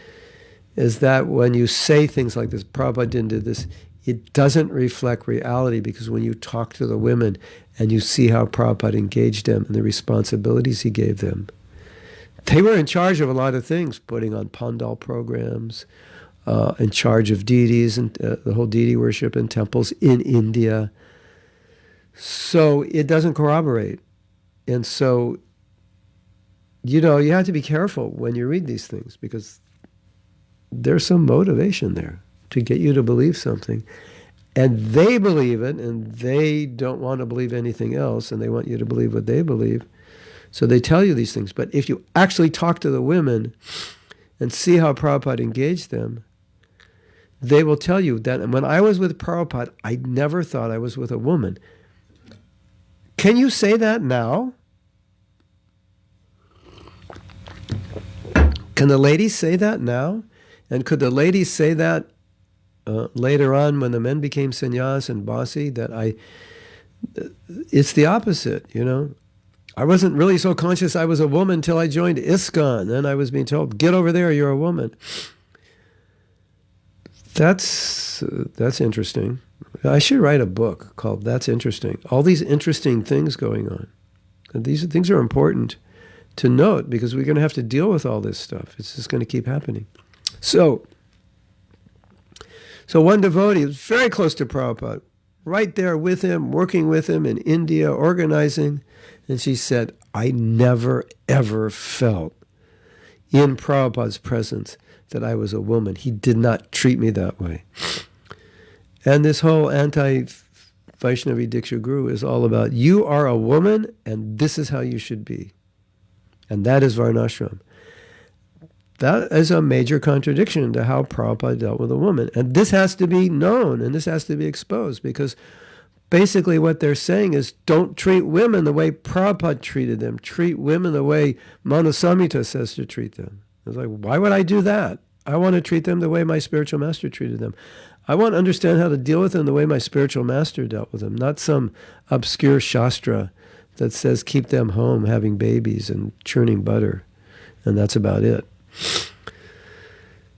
is that when you say things like this, Prabhupada didn't do this, it doesn't reflect reality, because when you talk to the women and you see how Prabhupada engaged them and the responsibilities he gave them, they were in charge of a lot of things, putting on pandal programs, in charge of deities and the whole deity worship in temples in India. So it doesn't corroborate. And so, you have to be careful when you read these things, because there's some motivation there to get you to believe something. And they believe it, and they don't want to believe anything else, and they want you to believe what they believe. So they tell you these things. But if you actually talk to the women and see how Prabhupada engaged them, they will tell you that when I was with Prabhupada, I never thought I was with a woman. Can you say that now? Can the ladies say that now? And could the ladies say that later on when the men became sannyas and bossy? It's the opposite, you know. I wasn't really so conscious I was a woman until I joined ISKCON. Then I was being told, get over there, you're a woman. That's interesting. I should write a book called That's Interesting. All these interesting things going on. And these things are important to note because we're going to have to deal with all this stuff. It's just going to keep happening. So one devotee was very close to Prabhupada, right there with him, working with him in India, organizing. And she said, I never, ever felt in Prabhupada's presence that I was a woman. He did not treat me that way. And this whole anti-Vaishnavi Diksha Guru is all about, you are a woman, and this is how you should be. And that is Varnashram. That is a major contradiction to how Prabhupada dealt with a woman. And this has to be known, and this has to be exposed, because basically what they're saying is, don't treat women the way Prabhupada treated them. Treat women the way Manasamhita says to treat them. It's like, why would I do that? I want to treat them the way my spiritual master treated them. I want to understand how to deal with them the way my spiritual master dealt with them, not some obscure shastra that says keep them home having babies and churning butter, and that's about it.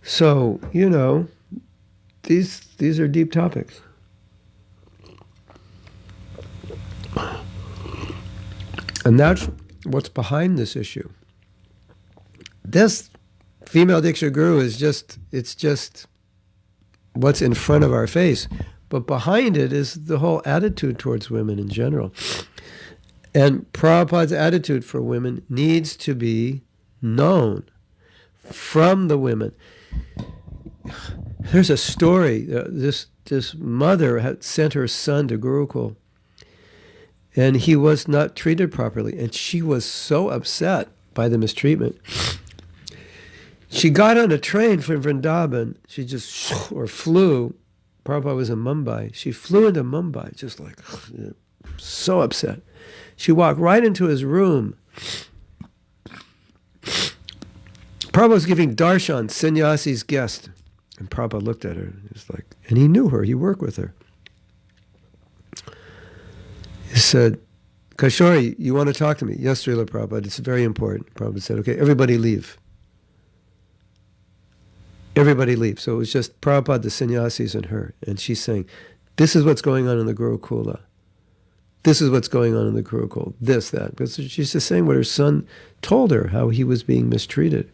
So, you know, these are deep topics. And that's what's behind this issue. This female Diksha Guru is just what's in front of our face. But behind it is the whole attitude towards women in general. And Prabhupada's attitude for women needs to be known from the women. There's a story. This mother had sent her son to Gurukul, and he was not treated properly. And she was so upset by the mistreatment. She got on a train from Vrindavan. She just flew. Prabhupada was in Mumbai. She flew into Mumbai, just like so upset. She walked right into his room. Prabhupada was giving darshan, sannyasi's guest. And Prabhupada looked at her. And he knew her. He worked with her. He said, Kashori, you want to talk to me? Yes, Srila Prabhupada. It's very important. Prabhupada said, okay, everybody leave. Everybody leave. So it was just Prabhupada, the sannyasis, and her. And she's saying, this is what's going on in the Gurukula. This is what's going on in the Gurukul. This, that. Because she's just saying what her son told her, how he was being mistreated.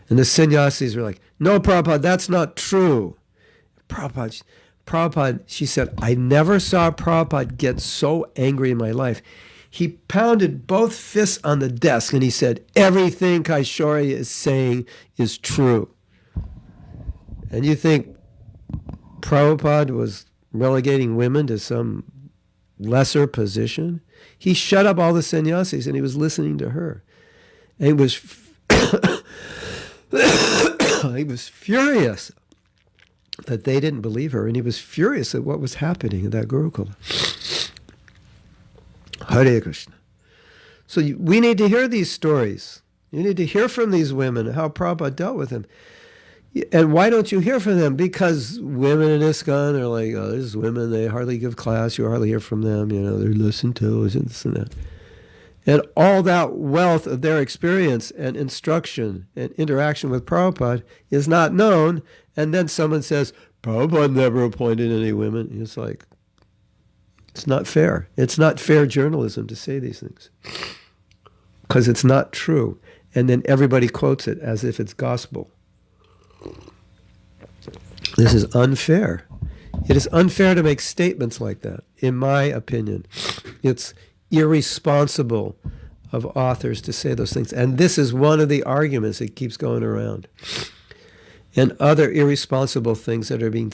And the sannyasis were like, no, Prabhupada, that's not true. Prabhupada, she said, I never saw Prabhupada get so angry in my life. He pounded both fists on the desk and he said, everything Kaishori is saying is true. And you think Prabhupada was relegating women to some lesser position? He shut up all the sannyasis and he was listening to her. And he was he was furious that they didn't believe her, and he was furious at what was happening in that Gurukula. Hare Krishna. So we need to hear these stories. You need to hear from these women, how Prabhupada dealt with them. And why don't you hear from them? Because women in ISKCON are like, oh, there's women, they hardly give class, you hardly hear from them, you know, they're less intelligent, this and that. And all that wealth of their experience and instruction and interaction with Prabhupada is not known, and then someone says, Prabhupada never appointed any women. It's like, it's not fair. It's not fair journalism to say these things. Because it's not true. And then everybody quotes it as if it's gospel. This is unfair. It is unfair to make statements like that, in my opinion. It's irresponsible of authors to say those things. And this is one of the arguments that keeps going around. And other irresponsible things that are being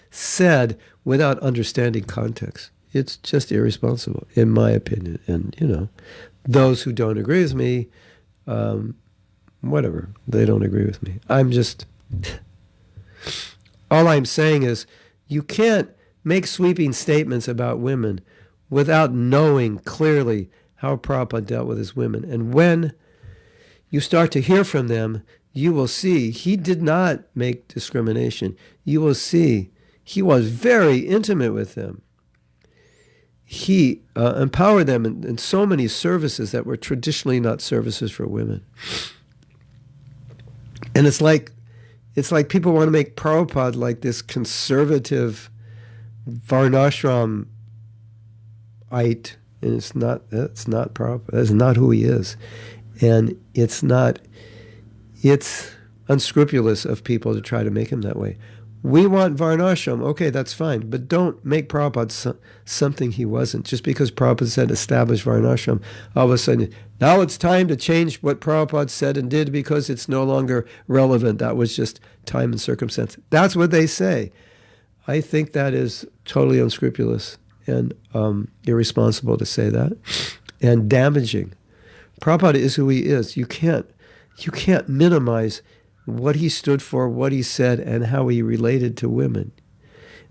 said without understanding context. It's just irresponsible, in my opinion. And, those who don't agree with me, whatever, they don't agree with me. All I'm saying is, you can't make sweeping statements about women without knowing clearly how Prabhupada dealt with his women. And when you start to hear from them, you will see he did not make discrimination. You will see he was very intimate with them. He empowered them in so many services that were traditionally not services for women. And it's like people want to make Prabhupada like this conservative Varnashram-ite, and that's not Prabhupada. That's not who he is. And it's unscrupulous of people to try to make him that way. We want Varnashram, okay, that's fine, but don't make Prabhupada something he wasn't. Just because Prabhupada said establish Varnashram, all of a sudden, now it's time to change what Prabhupada said and did because it's no longer relevant. That was just time and circumstance. That's what they say. I think that is totally unscrupulous and irresponsible to say that, and damaging. Prabhupada is who he is. You can't minimize what he stood for, what he said, and how he related to women.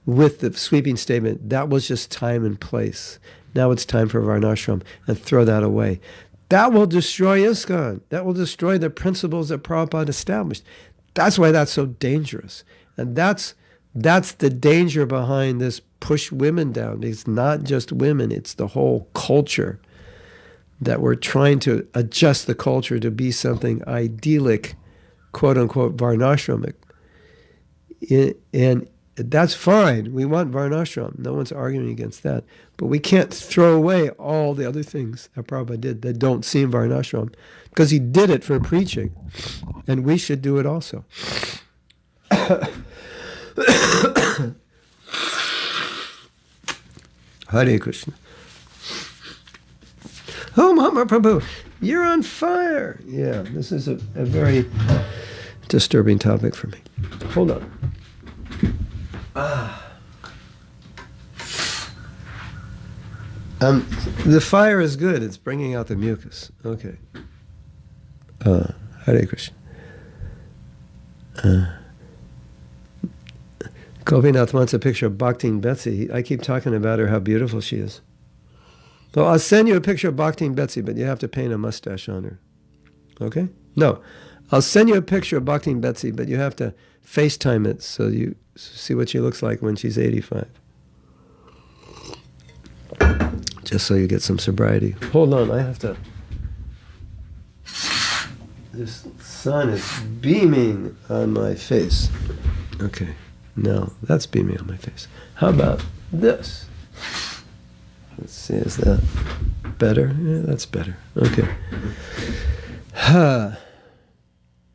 With the sweeping statement, that was just time and place. Now it's time for Varnashram, and throw that away. That will destroy ISKCON. That will destroy the principles that Prabhupada established. That's why that's so dangerous. And that's the danger behind this push women down. It's not just women, it's the whole culture. That we're trying to adjust the culture to be something idyllic, quote-unquote, Varnashramic. And that's fine. We want Varnashram. No one's arguing against that. But we can't throw away all the other things that Prabhupada did that don't seem Varnashram. Because he did it for preaching. And we should do it also. Hare Krishna. Oh, Mahatma Prabhu, you're on fire. Yeah, this is a very disturbing topic for me. Hold on. The fire is good. It's bringing out the mucus. Okay. Hare Krishna. Gopinath wants a picture of Bhakti Betsy. I keep talking about her, how beautiful she is. So I'll send you a picture of Bhakti Betsy, but you have to paint a mustache on her. Okay? No. I'll send you a picture of Bhakti Betsy, but you have to FaceTime it so you see what she looks like when she's 85. Just so you get some sobriety. Hold on, I have to... This sun is beaming on my face. Okay, now that's beaming on my face. How about this? Let's see, is that better? Yeah, that's better. Okay.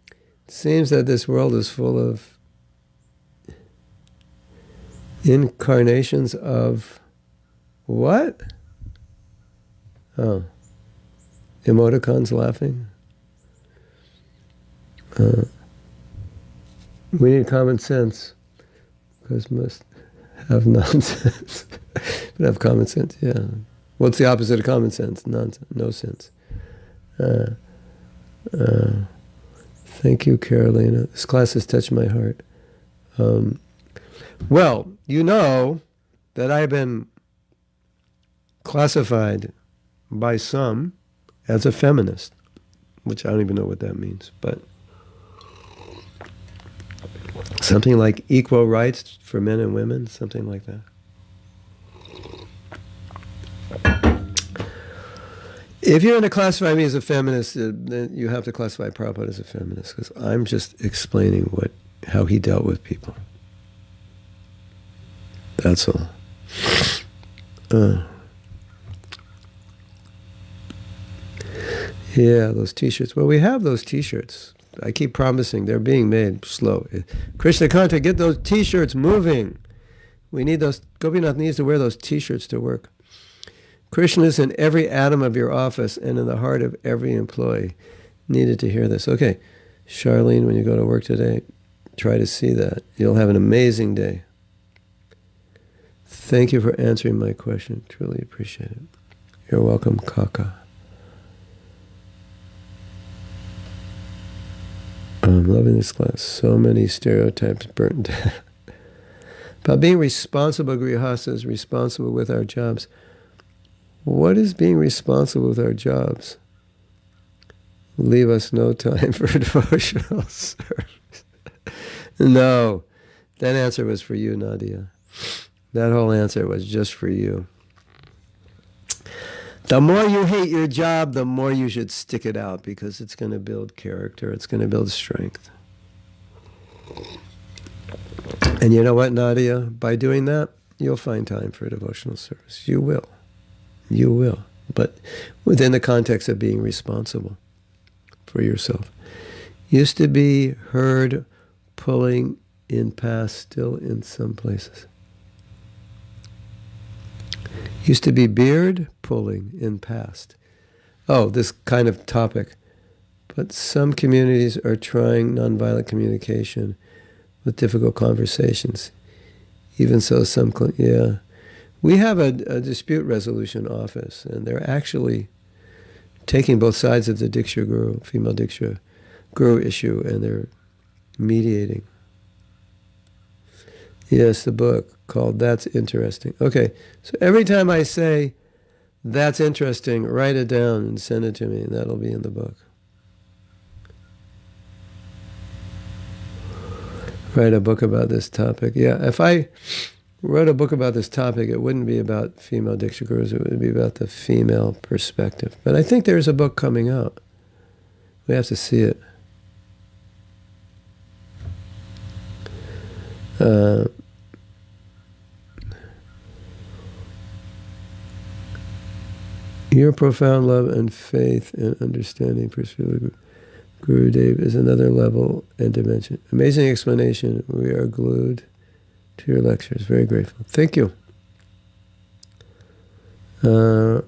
It seems that this world is full of incarnations of what? Oh. Emoticons laughing? We need common sense, because most have nonsense. But have common sense, yeah. What's the opposite of common sense? Nonsense, no sense. Thank you, Carolina. This class has touched my heart. Well, you know that I've been classified by some as a feminist, which I don't even know what that means, but something like equal rights for men and women, something like that. If you're going to classify me as a feminist, then you have to classify Prabhupada as a feminist, because I'm just explaining how he dealt with people. That's all. Yeah, those T-shirts. Well, we have those T-shirts. I keep promising. They're being made slow. Krishna Kanta, get those T-shirts moving. We need those. Gopinath needs to wear those T-shirts to work. Krishna is in every atom of your office and in the heart of every employee. Needed to hear this. Okay, Charlene, when you go to work today, try to see that. You'll have an amazing day. Thank you for answering my question. Truly appreciate it. You're welcome, Kaka. I'm loving this class. So many stereotypes burnt down. About being responsible grihastas, responsible with our jobs. What is being responsible with our jobs? Leave us no time for devotional service. No, that answer was for you, Nadia. That whole answer was just for you. The more you hate your job, the more you should stick it out, because it's going to build character. It's going to build strength. And you know what, Nadia? By doing that, you'll find time for devotional service. You will. You will. But within the context of being responsible for yourself. Used to be heard pulling in past, still in some places. Used to be beard pulling in past. Oh, this kind of topic. But some communities are trying nonviolent communication with difficult conversations. Even so, yeah. We have a dispute resolution office, and they're actually taking both sides of the Diksha Guru, female Diksha Guru issue, and they're mediating. Yes, the book called That's Interesting. Okay, so every time I say, that's interesting, write it down and send it to me, and that'll be in the book. Write a book about this topic. Yeah, if I wrote a book about this topic, it wouldn't be about female Diksha Gurus, it would be about the female perspective. But I think there's a book coming out. We have to see it. Your profound love and faith and understanding, Guru Dev, is another level and dimension. Amazing explanation. We are glued to your lectures. Very grateful. Thank you. Thank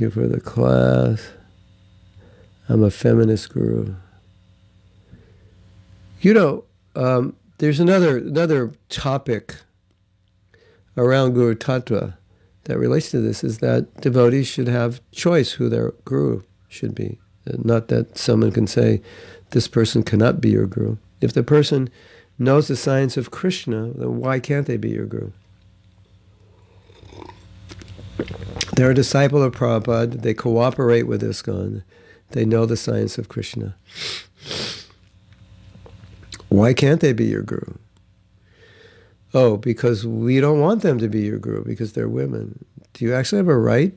you for the class. I'm a feminist guru. You know, there's another topic around Guru Tattva that relates to this, is that devotees should have choice who their guru should be. Not that someone can say, this person cannot be your guru. If the person knows the science of Krishna, then why can't they be your guru? They're a disciple of Prabhupada. They cooperate with ISKCON. They know the science of Krishna. Why can't they be your guru? Oh, because we don't want them to be your guru, because they're women. Do you actually have a right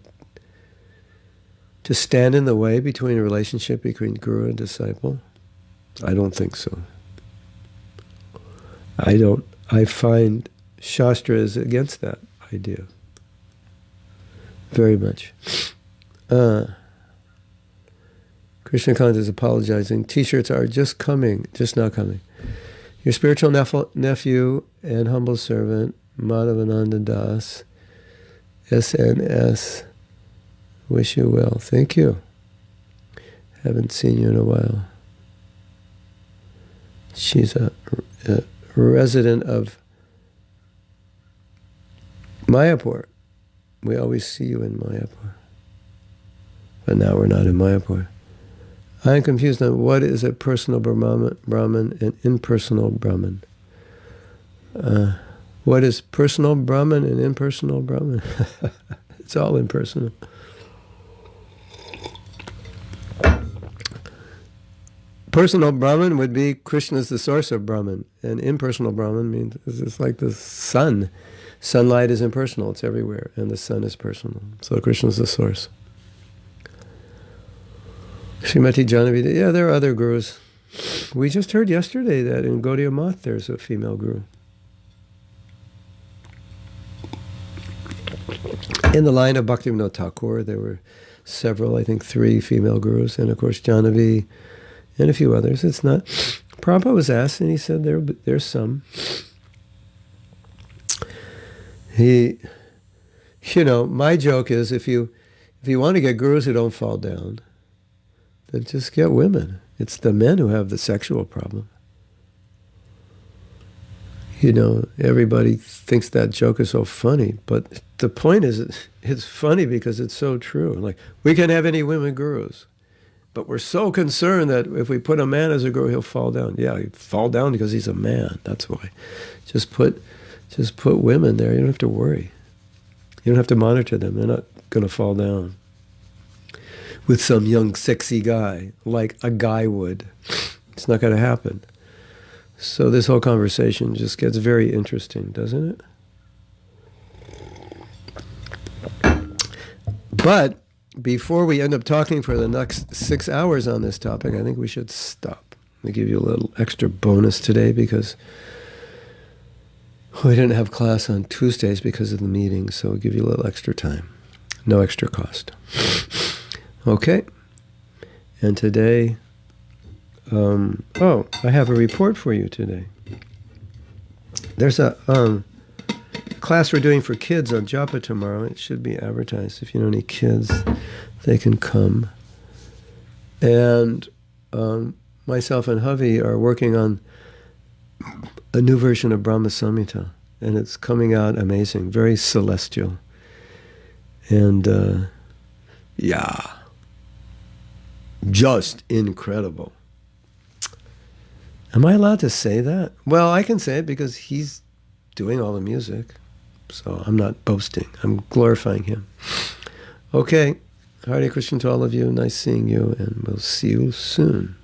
to stand in the way between a relationship between guru and disciple? I don't think so. I find Shastra is against that idea. Very much. Krishna Kant is apologizing. T-shirts are just now coming. Your spiritual nephew and humble servant, Madhavananda Das, SNS, wish you well. Thank you. Haven't seen you in a while. She's a resident of Mayapur. We always see you in Mayapur. But now we're not in Mayapur. I am confused on what is a personal Brahman and impersonal Brahman. What is personal Brahman and impersonal Brahman? It's all impersonal. Personal Brahman would be Krishna is the source of Brahman, and impersonal Brahman means it's like the sun. Sunlight is impersonal; it's everywhere, and the sun is personal. So Krishna is the source. Srimati Janavi, yeah, there are other gurus. We just heard yesterday that in Gaudiya Math there's a female guru. In the line of Bhaktivinoda Thakur, there were several, I think 3 female gurus, and of course Janavi and a few others. It's not. Prabhupada was asked, and he said there's some. My joke is if you want to get gurus who don't fall down, then just get women. It's the men who have the sexual problem. Everybody thinks that joke is so funny, but the point is, it's funny because it's so true. Like, we can have any women gurus, but we're so concerned that if we put a man as a guru, he'll fall down. Yeah, he'll fall down because he's a man. That's why. Just put women there. You don't have to worry. You don't have to monitor them. They're not going to fall down with some young, sexy guy like a guy would. It's not going to happen. So this whole conversation just gets very interesting, doesn't it? But before we end up talking for the next 6 hours on this topic, I think we should stop. Let me give you a little extra bonus today because we didn't have class on Tuesdays because of the meeting, so we'll give you a little extra time. No extra cost. Okay. And today, I have a report for you today. There's a class we're doing for kids on Japa tomorrow. It should be advertised. If you know any kids, they can come. And myself and Havi are working on a new version of Brahma Samhita, and it's coming out amazing, very celestial. And just incredible. Am I allowed to say that? Well, I can say it because he's doing all the music. So I'm not boasting. I'm glorifying him. Okay. Hare Krishna to all of you. Nice seeing you, and we'll see you soon.